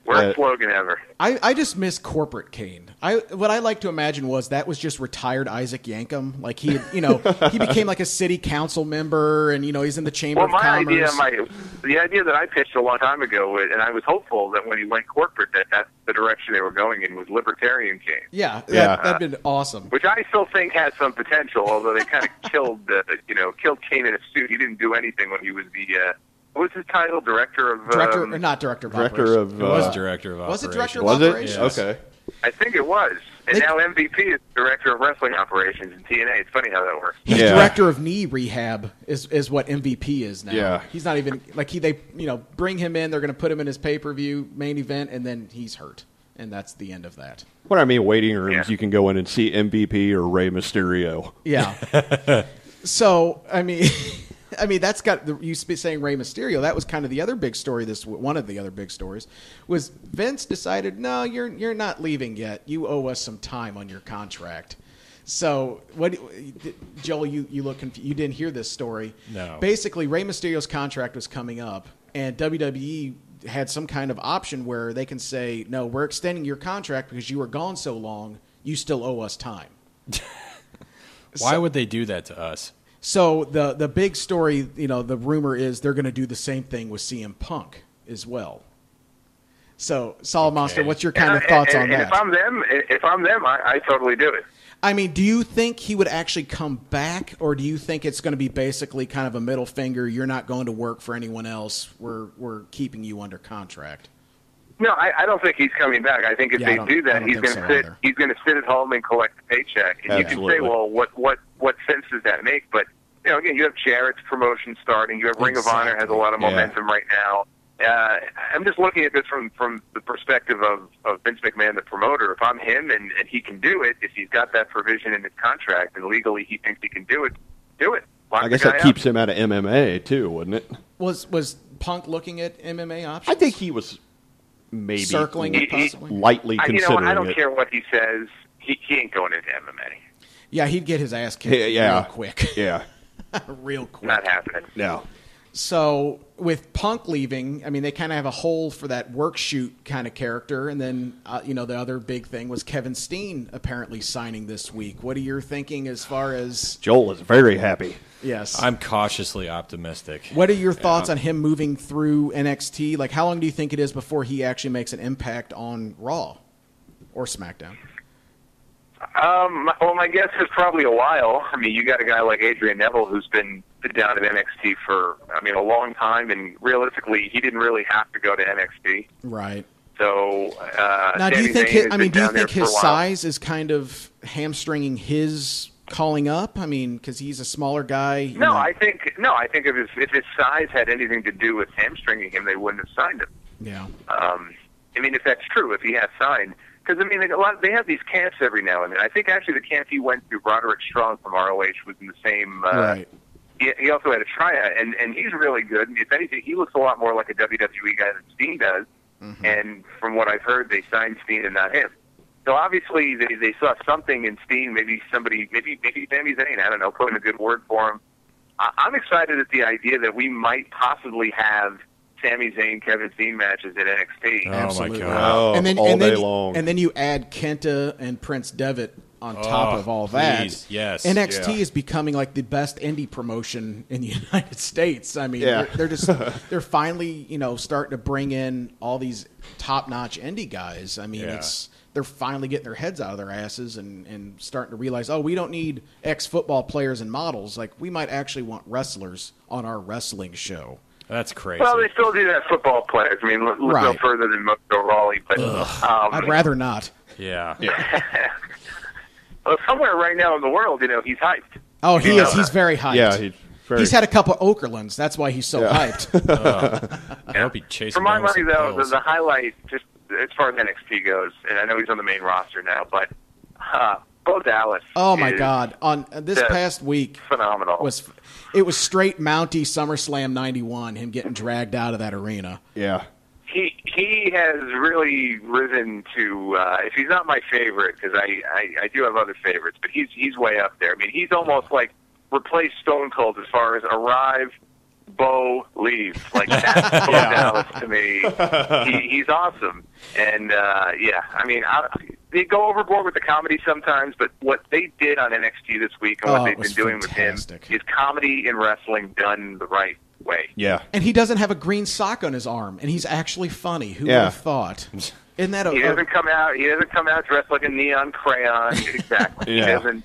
Worst slogan ever. I just miss corporate Kane. What I like to imagine was that was just retired Isaac Yankem. Like he became like a city council member, and he's in the Chamber of Commerce. The idea that I pitched a long time ago, and I was hopeful that when he went corporate, that's the direction they were going in, was libertarian Kane. Yeah, that'd been awesome. Which I still think has some potential, although they kind of killed Kane in a suit. He didn't do anything when he was what was his title? Director of operations. It was director of operations. Was it director of Was operations? it? Okay. I think it was. And now MVP is director of wrestling operations in TNA. It's funny how that works. He's director of knee rehab is what MVP is now. Yeah. He's not even they bring him in, they're going to put him in his pay-per-view main event, and then he's hurt. And that's the end of that. What I mean, waiting rooms, you can go in and see MVP or Rey Mysterio. Yeah. So, I mean, that's got you saying Rey Mysterio. That was kind of the other big story. One of the other big stories was Vince decided, no, you're not leaving yet. You owe us some time on your contract. So, Joel? You look confused. You didn't hear this story. No. Basically, Rey Mysterio's contract was coming up, and WWE had some kind of option where they can say, no, we're extending your contract because you were gone so long. You still owe us time. Why would they do that to us? So the big story, the rumor is they're going to do the same thing with CM Punk as well. So, Solomonster, what's your kind of thoughts on that? If I'm them, I totally do it. I mean, do you think he would actually come back, or do you think it's going to be basically kind of a middle finger? You're not going to work for anyone else. We're keeping you under contract. No, I don't think he's coming back. I think if they do that, he's going to He's going to sit at home and collect the paycheck. And Absolutely. You can say, well, what sense does that make? But again, you have Jarrett's promotion starting. You have Ring of Honor has a lot of momentum right now. I'm just looking at this from the perspective of Vince McMahon, the promoter. If I'm him and he can do it, if he's got that provision in his contract and legally he thinks he can do it, do it. I guess that keeps him out of MMA too, wouldn't it? Was Punk looking at MMA options? I think he was maybe circling it possibly. Lightly considering it. I don't care what he says. He ain't going into MMA. Yeah, he'd get his ass kicked real quick. Yeah. Real quick. Not happening. No. So with Punk leaving, I mean, they kind of have a hole for that work shoot kind of character. And then, the other big thing was Kevin Steen apparently signing this week. What are you thinking as far as... Joel is very happy. Yes. I'm cautiously optimistic. What are your thoughts on him moving through NXT? Like, how long do you think it is before he actually makes an impact on Raw or SmackDown? Well, my guess is probably a while. I mean, you got a guy like Adrian Neville who's been down at NXT for, a long time, and realistically, he didn't really have to go to NXT. Right. So, now, do you think his size is kind of hamstringing his calling up? I mean, because he's a smaller guy. I think if his size had anything to do with hamstringing him, they wouldn't have signed him. Yeah. If that's true, if he has signed. Because, they have these camps every now and then. I think, actually, the camp he went to, Roderick Strong from ROH, was in the same... right. He also had a tryout, and he's really good. If anything, he looks a lot more like a WWE guy than Steen does. Mm-hmm. And from what I've heard, they signed Steen and not him. So, obviously, they saw something in Steen, maybe Sami Zayn, I don't know, putting a good word for him. I'm excited at the idea that we might possibly have Sami Zayn, Kevin Steen matches at NXT. Absolutely. My God. All day long. And then you add Kenta and Prince Devitt on top of all that. Yes. NXT is becoming like the best indie promotion in the United States. I mean, they're finally, starting to bring in all these top-notch indie guys. I mean, they're finally getting their heads out of their asses and starting to realize, we don't need ex-football players and models. Like, we might actually want wrestlers on our wrestling show. That's crazy. Well, they still do that, football players. I mean, look no further than Mojo Rawley. But I'd rather not. Yeah. Well, somewhere right now in the world, he's hyped. Oh, he is. He's very hyped. Yeah, he's had a couple of Okerlunds. That's why he's so hyped. I hope he chases. For my money, though, the highlight, just as far as NXT goes, and I know he's on the main roster now, but Bo Dallas. Oh my God! On this past week, phenomenal. It was straight Mountie SummerSlam '91. Him getting dragged out of that arena. Yeah. He has really risen to, if he's not my favorite, because I do have other favorites, but he's way up there. I mean, he's almost like replace Stone Cold as far as arrive, Bo, leave. Like, that's Bo Dallas to me. He's awesome. And, I mean, they go overboard with the comedy sometimes, but what they did on NXT this week and what they've been doing fantastic. with him is comedy in wrestling done the right way. Yeah. And he doesn't have a green sock on his arm, and he's actually funny. Who would have thought? Isn't that he doesn't come out dressed like a neon crayon. Exactly. He doesn't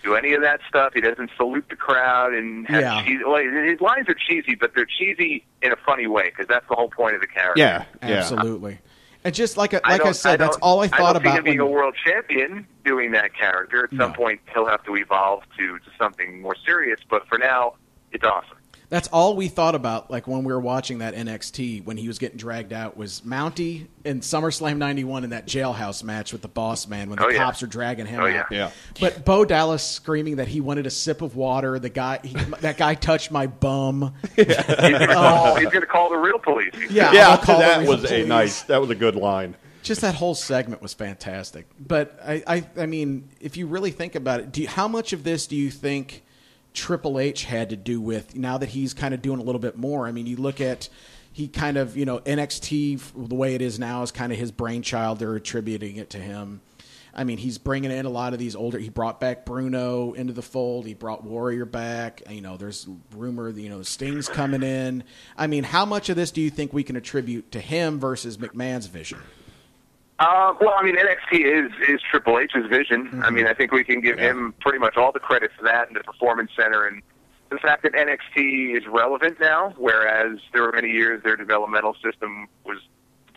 do any of that stuff. He doesn't salute the crowd and have cheesy. Well, his lines are cheesy, but they're cheesy in a funny way because that's the whole point of the character. Yeah, absolutely. And just like I said, that's all I thought about. I don't see him being a world champion doing that character. At some point, he'll have to evolve to something more serious. But for now, it's awesome. That's all we thought about, like when we were watching that NXT when he was getting dragged out, was Mountie in SummerSlam '91 in that jailhouse match with the Boss Man when the cops are dragging him out. Yeah. But Bo Dallas screaming that he wanted a sip of water. That guy touched my bum. He's going to call the real police. That was a good line. Just that whole segment was fantastic. But I mean, if you really think about it, how much of this do you think Triple H had to do with, now that he's kind of doing a little bit more? I mean, you look at, he kind of, NXT, the way it is now, is kind of his brainchild. They're attributing it to him. I mean, he's bringing in a lot of these older, he brought back Bruno into the fold. He brought Warrior back. There's rumor, Sting's coming in. I mean, how much of this do you think we can attribute to him versus McMahon's vision? Well, I mean, NXT is Triple H's vision. Mm-hmm. I mean, I think we can give him pretty much all the credit for that and the Performance Center and the fact that NXT is relevant now, whereas there were many years their developmental system was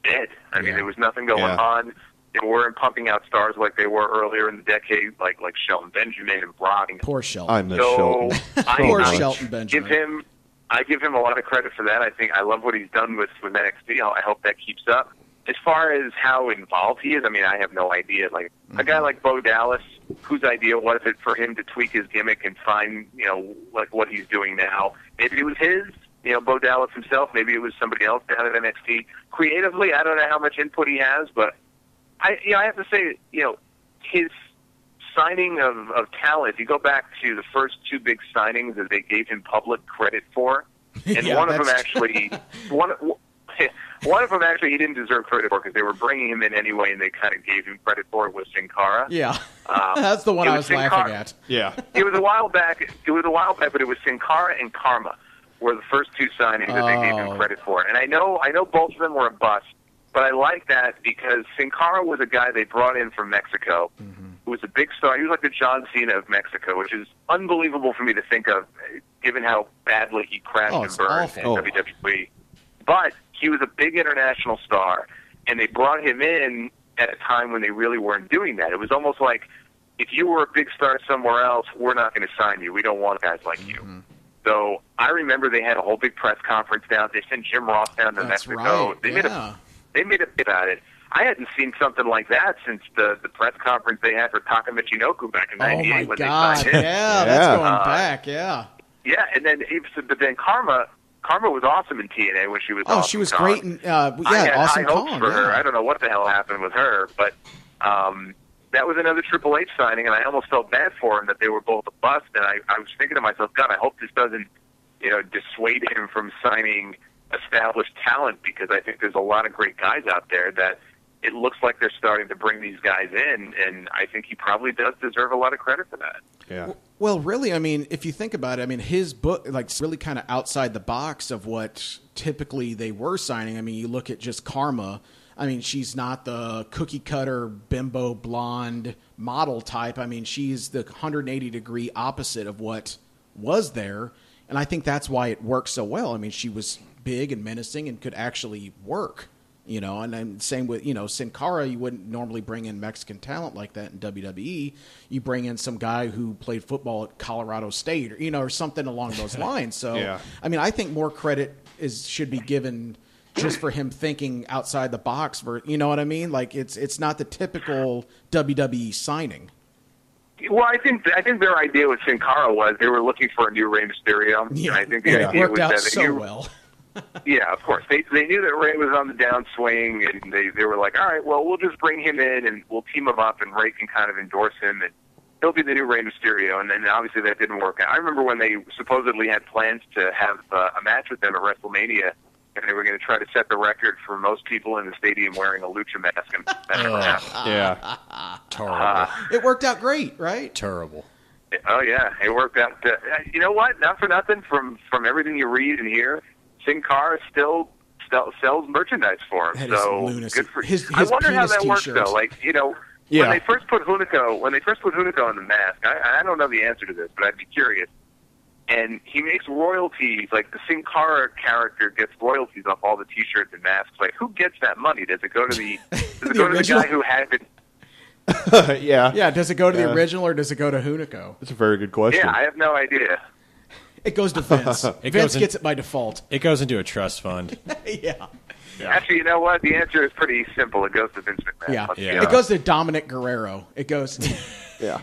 dead. I mean, there was nothing going on. They weren't pumping out stars like they were earlier in the decade, like Shelton Benjamin and Brock. Poor Shelton. I miss Shelton. Poor Shelton Benjamin. I give him a lot of credit for that. I love what he's done with NXT. I hope that keeps up. As far as how involved he is, I mean, I have no idea. Like, a guy like Bo Dallas, whose idea was it for him to tweak his gimmick and find, like what he's doing now? Maybe it was his, Bo Dallas himself. Maybe it was somebody else down at NXT. Creatively, I don't know how much input he has, but I have to say, his signing of talent, if you go back to the first two big signings that they gave him public credit for, and one of them actually he didn't deserve credit for because they were bringing him in anyway, and they kind of gave him credit for it, was Sin Cara. Yeah, that's the one I was laughing at. Yeah, it was a while back, but it was Sin Cara and Karma were the first two signings that they gave him credit for. And I know both of them were a bust, but I like that because Sin Cara was a guy they brought in from Mexico, who was a big star. He was like the John Cena of Mexico, which is unbelievable for me to think of, given how badly he crashed and burned in WWE. But he was a big international star, and they brought him in at a time when they really weren't doing that. It was almost like, if you were a big star somewhere else, we're not going to sign you. We don't want guys like you. So I remember they had a whole big press conference down. They sent Jim Ross down to Mexico. Right. They made a bit about it. I hadn't seen something like that since the press conference they had for Taka Michinoku back in '98 when they signed him. Yeah, that's going back. Yeah, and then Karma was awesome in TNA when she was. Oh, she was great. I had Awesome Kong. Hopes for her. I don't know what the hell happened with her, but that was another Triple H signing, and I almost felt bad for him that they were both a bust. And I was thinking to myself, God, I hope this doesn't, dissuade him from signing established talent, because I think there's a lot of great guys out there that it looks like they're starting to bring these guys in, and I think he probably does deserve a lot of credit for that. Yeah. Well, really, I mean, if you think about it, I mean, his book, really kind of outside the box of what typically they were signing. I mean, you look at just Karma. I mean, she's not the cookie cutter bimbo blonde model type. I mean, she's the 180-degree opposite of what was there, and I think that's why it worked so well. I mean, she was big and menacing and could actually work. And then same with, Sin Cara, you wouldn't normally bring in Mexican talent like that in WWE. You bring in some guy who played football at Colorado State or something along those lines. So, I mean, I think more credit should be given just for him thinking outside the box. You know what I mean? Like, it's not the typical WWE signing. Well, I think their idea with Sin Cara was they were looking for a new Rey Mysterio. Yeah, I think the idea worked was out that so well. Yeah, of course. They knew that Ray was on the downswing, and they were like, all right, well, we'll just bring him in, and we'll team him up, and Ray can kind of endorse him. And he'll be the new Rey Mysterio, and then obviously that didn't work out. I remember when they supposedly had plans to have a match with them at WrestleMania, and they were going to try to set the record for most people in the stadium wearing a lucha mask. And that never happened. Yeah, terrible. It worked out great, right? Terrible. Oh yeah, it worked out. You know what? Not for nothing. From everything you read and hear, Sin Cara still sells merchandise for him. That so is lunacy. good for his I wonder how that works t-shirt. though. Like when they first put Hunico in the mask, I don't know the answer to this, but I'd be curious. And he makes royalties, like the Sin Cara character gets royalties off all the T-shirts and masks. Like, who gets that money? Does it go to the guy who had it? Yeah. Yeah, does it go to the original or does it go to Hunico? That's a very good question. Yeah, I have no idea. It goes to Vince. Vince gets it by default. It goes into a trust fund. Yeah. Actually, you know what? The answer is pretty simple. It goes to Vince McMahon. Yeah. It goes to Dominic Guerrero. It goes. Yeah.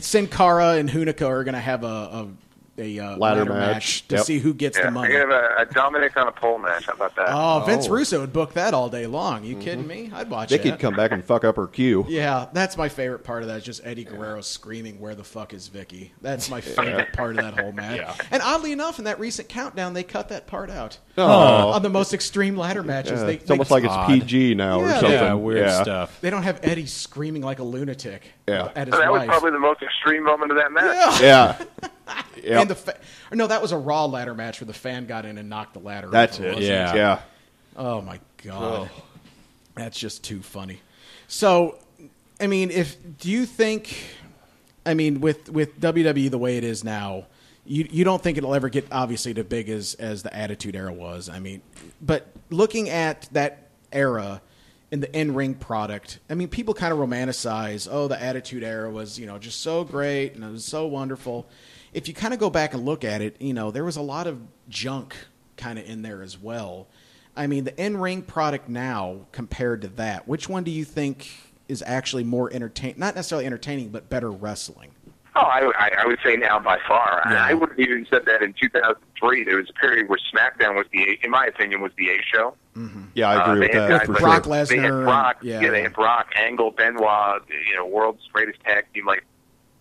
Sin Cara and Hunico are going to have a ladder match to see who gets the money. We're going to have a Dominic on a pole match. How about that? Oh, Vince Russo would book that all day long. You kidding me? I'd watch Vicky'd come back and fuck up her cue. Yeah, that's my favorite part of that. Is just Eddie Guerrero screaming, "Where the fuck is Vicky?" That's my favorite part of that whole match. Yeah. And oddly enough, in that recent countdown, they cut that part out. On the most extreme ladder matches. Yeah. It's almost like it's PG now or something. Yeah, weird stuff. They don't have Eddie screaming like a lunatic at his that wife. was probably the most extreme moment of that match. Yeah. Yep. And no, that was a Raw ladder match where the fan got in and knocked the ladder over. That's it. Yeah. Oh, my God. That's just too funny. So, I mean, do you think, I mean, with WWE the way it is now, you don't think it'll ever get, obviously, as big as the Attitude Era was. I mean, but looking at that era in the in-ring product, I mean, people kind of romanticize, the Attitude Era was, just so great and it was so wonderful. If you kind of go back and look at it, there was a lot of junk kind of in there as well. I mean, the in-ring product now compared to that, which one do you think is actually more entertaining? Not necessarily entertaining, but better wrestling? Oh, I would say now by far. Yeah. I would have even said that in 2003. There was a period where SmackDown was in my opinion, was the A show. Mm-hmm. Yeah, I agree with that. With Brock Lesnar. They had Brock. They had Brock, Angle, Benoit. World's greatest tag team.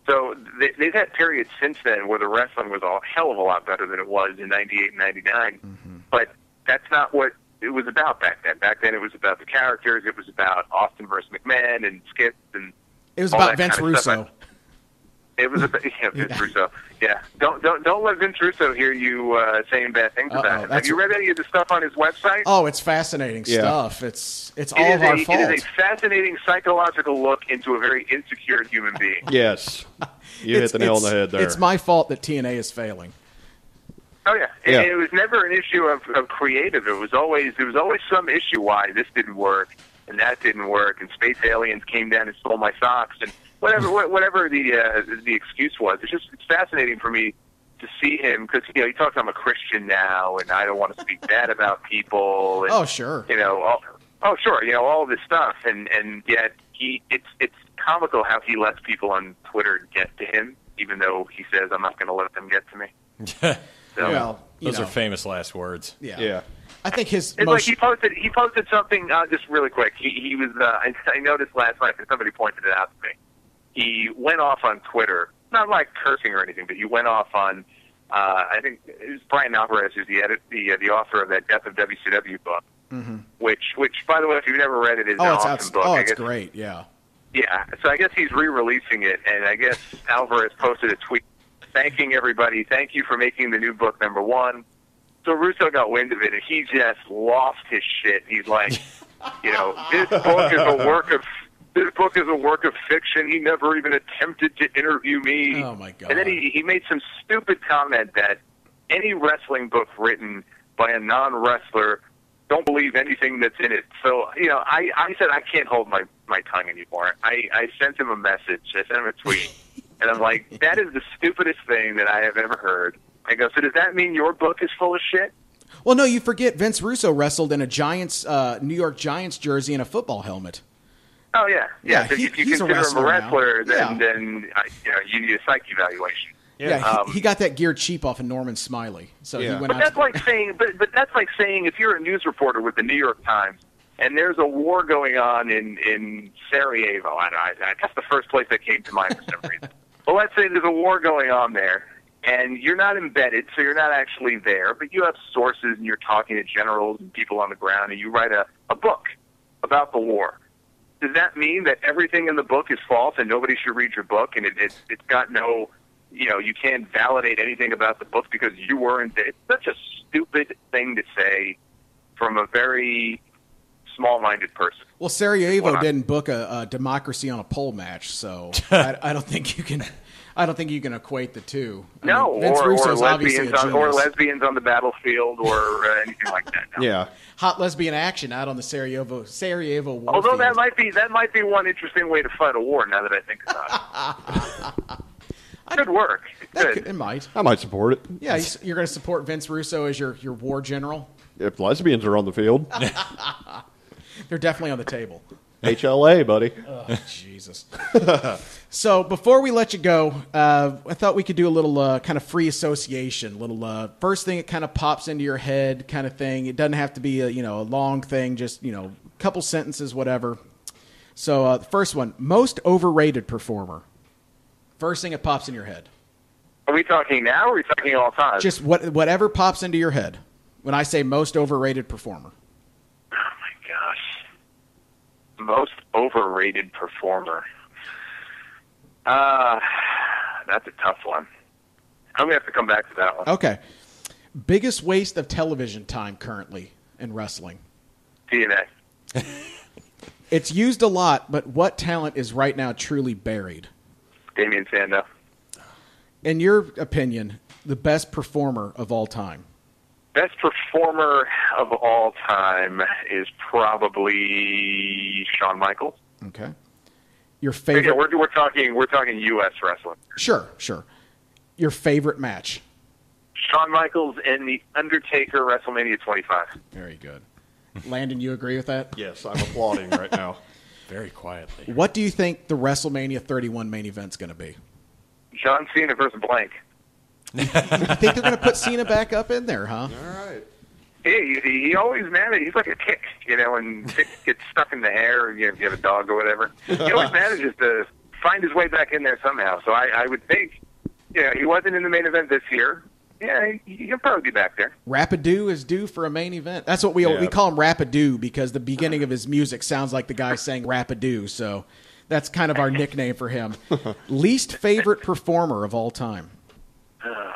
So they've had periods since then where the wrestling was a hell of a lot better than it was in 98 and 99. Mm-hmm. But that's not what it was about back then. Back then it was about the characters. It was about Austin versus McMahon and Skip. And it was about Vince Russo. It was about Vince Russo. Yeah. Don't let Vince Russo hear you saying bad things about him. Have you read any of the stuff on his website? Oh, it's fascinating stuff. It's all of our fault. It is a fascinating psychological look into a very insecure human being. Yes. You hit the nail on the head there. It's my fault that TNA is failing. Oh yeah. It was never an issue of creative. It was always some issue why this didn't work and that didn't work, and space aliens came down and stole my socks, and whatever the excuse was. It's fascinating for me to see him because he talks, I'm a Christian now and I don't want to speak bad about people. And, oh sure. Sure. All this stuff, and yet it's comical how he lets people on Twitter get to him, even though he says I'm not going to let them get to me. So, those are famous last words. Yeah. I think it's like he posted something just really quick. He was I noticed last night, and somebody pointed it out to me. He went off on Twitter, not like cursing or anything, but he went off on I think it was Brian Alvarez, who's the author of that Death of WCW book. Mm-hmm. Which by the way, if you've never read it, is an awesome book. Oh, it's great. Yeah. Yeah. So I guess he's re-releasing it, and I guess Alvarez posted a tweet thanking everybody. Thank you for making the new book number one. So Russo got wind of it, and he just lost his shit. He's like, this book is a work of fiction. He never even attempted to interview me. Oh my God! And then he made some stupid comment that any wrestling book written by a non-wrestler, don't believe anything that's in it. So I said I can't hold my tongue anymore. I sent him a message. I sent him a tweet. And I'm like, that is the stupidest thing that I have ever heard. I go, so does that mean your book is full of shit? Well, no, you forget Vince Russo wrestled in a New York Giants jersey and a football helmet. Oh, yeah. So if you consider him a wrestler, then you need a psych evaluation. Yeah, he got that gear cheap off of Norman Smiley. So he went but that's like saying, but that's like saying if you're a news reporter with the New York Times and there's a war going on in Sarajevo, that's the first place that came to mind for some reason. Well, let's say there's a war going on there, and you're not embedded, so you're not actually there, but you have sources, and you're talking to generals and people on the ground, and you write a book about the war. Does that mean that everything in the book is false and nobody should read your book, and it's got no, you can't validate anything about the book because you weren't there? It's such a stupid thing to say from a very small-minded person. Well, Sarajevo didn't book a democracy on a pole match, so I don't think you can. I don't think you can equate the two. Or lesbians on the battlefield, or anything like that. No. Yeah, hot lesbian action out on the Sarajevo war. Although field. that might be one interesting way to fight a war. Now that I think about it, could work. It might. I might support it. Yeah, you're going to support Vince Russo as your war general. If lesbians are on the field, they're definitely on the table. HLA, buddy. Oh, Jesus. So before we let you go, I thought we could do a little kind of free association, little first thing that kind of pops into your head kind of thing. It doesn't have to be a long thing, just a couple sentences, whatever. So the first one, most overrated performer. First thing that pops in your head. Are we talking now or are we talking all time? Just whatever pops into your head when I say most overrated performer. Oh, my gosh. Most overrated performer. That's a tough one. I'm going to have to come back to that one. Okay. Biggest waste of television time currently in wrestling? TNA. It's used a lot, but what talent is right now truly buried? Damien Sandow. In your opinion, the best performer of all time? Best performer of all time is probably Shawn Michaels. Okay. Your favorite? Yeah, we're talking U.S. wrestling. Sure. Your favorite match? Shawn Michaels and The Undertaker, WrestleMania 25. Very good. Landon, you agree with that? Yes, I'm applauding right now. Very quietly. What do you think the WrestleMania 31 main event's going to be? John Cena versus Blank. You think they're going to put Cena back up in there, huh? All right. Hey, he always manages. He's like a tick, and tick gets stuck in the hair. If you have a dog or whatever, he always manages to find his way back in there somehow. So I would think, he wasn't in the main event this year. Yeah, he'll probably be back there. Rapidu is due for a main event. That's what we call him, Rapidu, because the beginning of his music sounds like the guy saying Rapidu. So that's kind of our nickname for him. Least favorite performer of all time? Oh,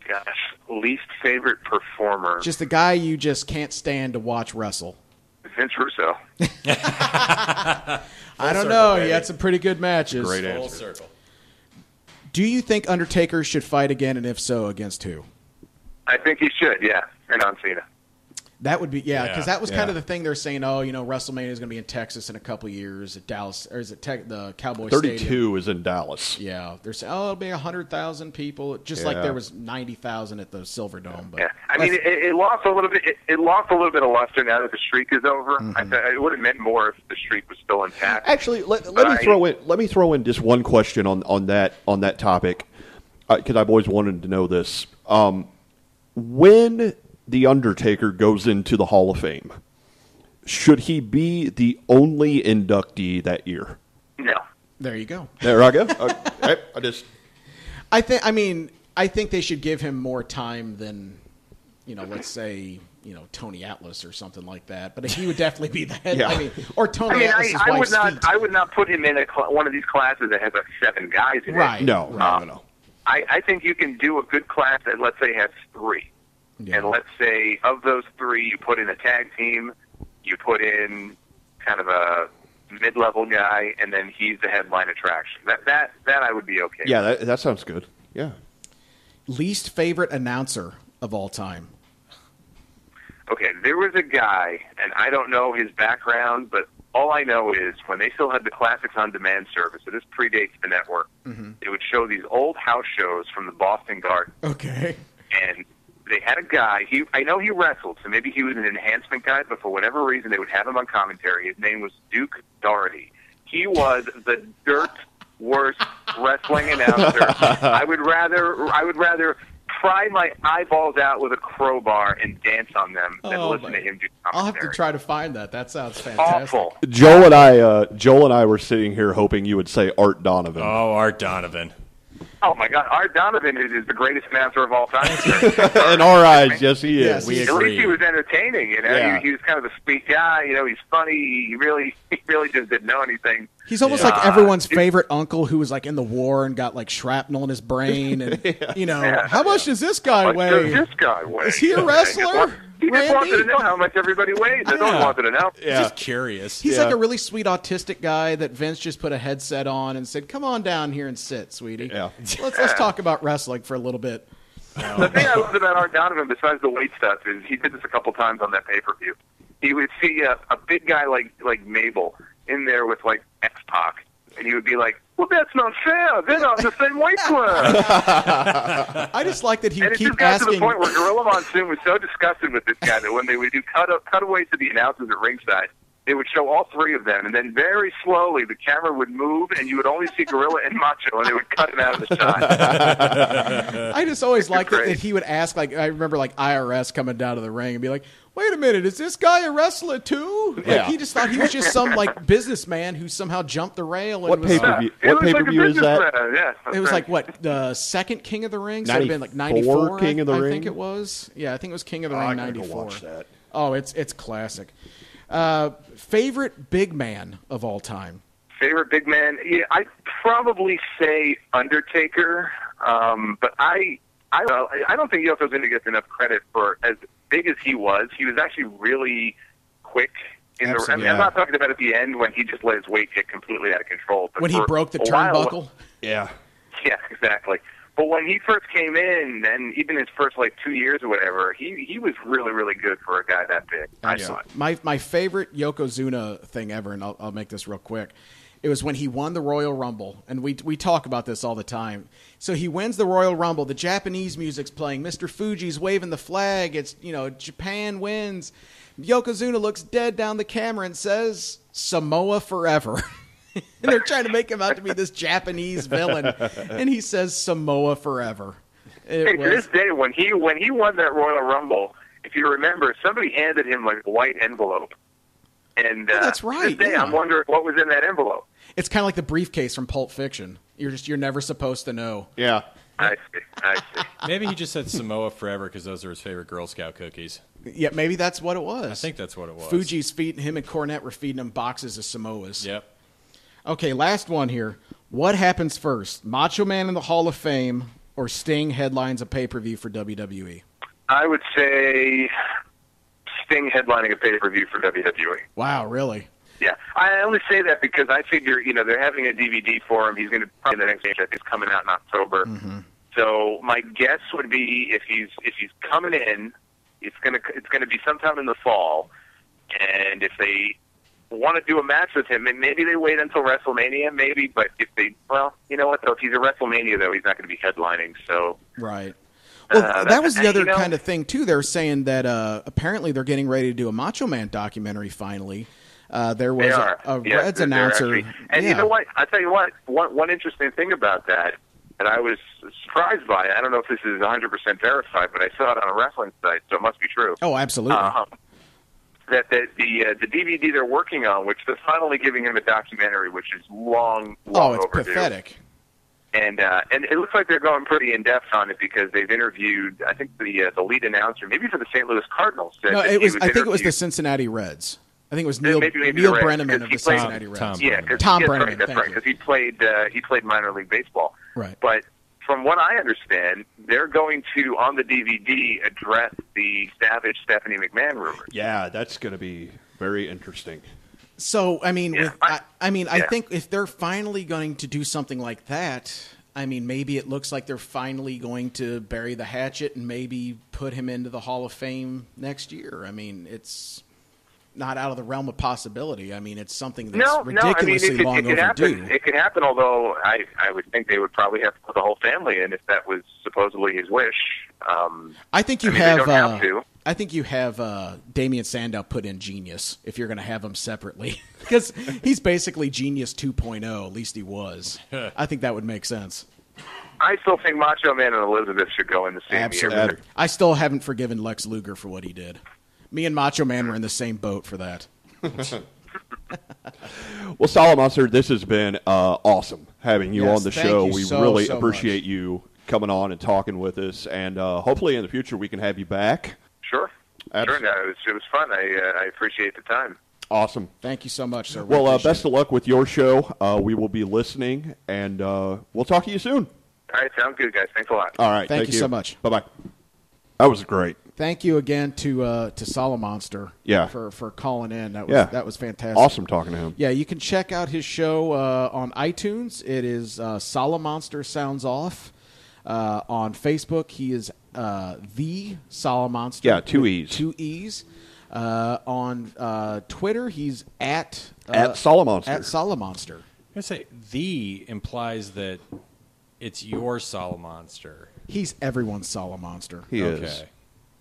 gosh. Least favorite performer. Just the guy you just can't stand to watch wrestle. Vince Russo. I don't know. He had some pretty good matches. Great answer. Full circle. Do you think Undertaker should fight again, and if so, against who? I think he should, yeah. And on Cena. That would be, because that was kind of the thing they're saying, WrestleMania is going to be in Texas in a couple of years at Dallas, or is it the Cowboy 32 Stadium? is in Dallas. Yeah. They're saying, it'll be 100,000 people, just like there was 90,000 at the Silverdome. But I mean, it lost a little bit. It lost a little bit of luster now that the streak is over. Mm-hmm. It would have meant more if the streak was still intact. Actually, let me throw in just one question on that topic, because I've always wanted to know this. When The Undertaker goes into the Hall of Fame, should he be the only inductee that year? No. There you go. There I go. I think they should give him more time than, let's say, Tony Atlas or something like that. But he would definitely be the head. Yeah. Or Tony Atlas's wife's feet. I would not put him in one of these classes that has 7 guys in it. No. I think you can do a good class that, let's say, has 3. Yeah. And let's say of those 3, you put in a tag team, you put in kind of a mid-level guy, and then he's the headline attraction. That I would be okay. Yeah, that sounds good. Yeah. Least favorite announcer of all time? Okay, there was a guy, and I don't know his background, but all I know is when they still had the Classics on Demand service, so this predates the network, They would show these old house shows from the Boston Garden. Okay. And they had a guy, I know he wrestled, so maybe he was an enhancement guy, but for whatever reason, they would have him on commentary. His name was Duke Doherty. He was the dirt worst wrestling announcer. I would rather pry my eyeballs out with a crowbar and dance on them than listen to him do commentary. I'll have to try to find that. That sounds fantastic. Awful. Joel and I were sitting here hoping you would say Art Donovan. Oh, Art Donovan. Oh my God, Art Donovan is the greatest announcer of all time. In our eyes, yes, he is. Yes, we At agree. least he was entertaining. You know, Yeah. he was kind of a sweet guy. You know, he's funny. He really just didn't know anything. He's almost like everyone's favorite uncle who was like in the war and got like shrapnel in his brain. And you know, how much does this guy What weigh? does this guy weigh? Is he a wrestler? He just wanted Randy? to know how much everybody weighs. That's all he wanted to know. Yeah. Just curious. He's like a really sweet autistic guy that Vince just put a headset on and said, "Come on down here and sit, sweetie. Yeah. Let's talk about wrestling for a little bit." The thing I loved about Art Donovan, besides the weight stuff, is he did this a couple times on that pay-per-view. He would see a big guy like Mabel in there with like X-Pac, and he would be like, "Well, that's not fair. They're not the same weight class." I just like that he And would it just keep got to the asking. point where Gorilla Monsoon was so disgusted with this guy that when they would do cutaways to the announcers at ringside, they would show all three of them, and then very slowly the camera would move, and you would only see Gorilla and Macho, and they would cut him out of the shot. I just always liked it great. that he would ask, like, I remember like IRS coming down to the ring and be like, "Wait a minute, is this guy a wrestler too?" Like, Yeah. he just thought he was just some like businessman who somehow jumped the rail. And What was, pay-per-view? It What was like a pay-per-view is that? businessman, yeah, that's It was right. like what, the second King of the Ring? So it'd been like 94 94 King of the I Ring? think it was. Yeah, I think it was King of the Ring I gotta go 94. watch that. Oh, it's classic. Favorite big man of all time? Favorite big man? Yeah, I'd probably say Undertaker, but I don't think Yokozuna gets enough credit for as big as he was. He was actually really quick. I mean, Absolutely. I'm not talking about at the end when he just let his weight get completely out of control. But When he for broke the a while- turnbuckle? Yeah. Yeah, exactly. But when he first came in, and even his first like 2 years or whatever, he was really, really good for a guy that big. I thought. My favorite Yokozuna thing ever, and I'll make this real quick. It was when he won the Royal Rumble, and we talk about this all the time. So he wins the Royal Rumble. The Japanese music's playing. Mr. Fuji's waving the flag. It's, Japan wins. Yokozuna looks dead down the camera and says, "Samoa forever." And they're trying to make him out to be this Japanese villain, and he says Samoa forever. Hey, to this day, when he won that Royal Rumble, if you remember, somebody handed him like a white envelope, and that's right, To this day, yeah. I'm wondering what was in that envelope. It's kind of like the briefcase from Pulp Fiction. You're never supposed to know. Yeah. I see. Maybe he just said Samoa forever because those are his favorite Girl Scout cookies. Yeah, maybe that's what it was. I think that's what it was. Fuji's feeding him and Cornette were feeding him boxes of Samoas. Yep. Okay, last one here. What happens first? Macho Man in the Hall of Fame or Sting headlines a pay-per-view for WWE? I would say Sting headlining a pay-per-view for WWE. Wow, really? Yeah, I only say that because I figure they're having a DVD for him. He's going to probably the next game I think is coming out in October. Mm-hmm. So my guess would be if he's coming in, it's going to be sometime in the fall, and if they want to do a match with him, and maybe they wait until WrestleMania, maybe. But if you know what though, if he's at WrestleMania though, he's not going to be headlining. So Right. Well, that was the other you know- kind of thing, too. They're saying that apparently they're getting ready to do a Macho Man documentary finally. There was a Yes, Reds they're announcer. actually. And you know what? I tell you what. One interesting thing about that I was surprised by. I don't know if this is 100% verified, but I saw it on a wrestling site, so it must be true. Oh, absolutely. That the DVD they're working on, which they're finally giving him a documentary, which is long it's overdue. pathetic. And it looks like they're going pretty in depth on it because they've interviewed, I think the lead announcer, maybe for the St. Louis Cardinals. Said No, that it was. he I think it was the interviewed- Cincinnati Reds. I think it was Neil maybe the Reds, Brenneman because of he the played- Cincinnati Reds. Tom Yeah, cause, Tom yes, Brenneman, right, that's thank right, you. because he played minor league baseball. Right. But from what I understand, they're going to on the DVD address the Savage Stephanie McMahon rumors. Yeah, that's going to be very interesting. So, I mean, Yeah, I yeah. think if they're finally going to do something like that, I mean, maybe it looks like they're finally going to bury the hatchet and maybe put him into the Hall of Fame next year. I mean, it's not out of the realm of possibility. I mean, it's something that's ridiculously long it could overdue. happen. It could happen, although I would think they would probably have to put the whole family in if that was supposedly his wish. I think you they have. don't have to. I think you have Damian Sandow put in Genius if you're going to have him separately because he's basically Genius 2.0. At least he was. I think that would make sense. I still think Macho Man and Elizabeth should go in the same Absolutely. year. I still haven't forgiven Lex Luger for what he did. Me and Macho Man were in the same boat for that. Well, Solomonster, this has been awesome having you on the show. We really so appreciate much. you coming on and talking with us, and hopefully in the future we can have you back. Sure. Sure. No, it was fun. I appreciate the time. Awesome. Thank you so much, sir. Well, best of luck with your show. We will be listening, and we'll talk to you soon. All right, sounds good, guys. Thanks a lot. All right. Thank you so much. Bye-bye. That was great. Thank you again to Solomonster for calling in. That was fantastic. Awesome talking to him. Yeah, you can check out his show on iTunes. It is Solomonster Sounds Off. On Facebook, he is the Solomonster. Yeah, 2 E's. 2 E's. On Twitter, he's at Solomonster. At Solomonster. I say "the" implies that it's your Solomonster. He's everyone's Solomonster. He is.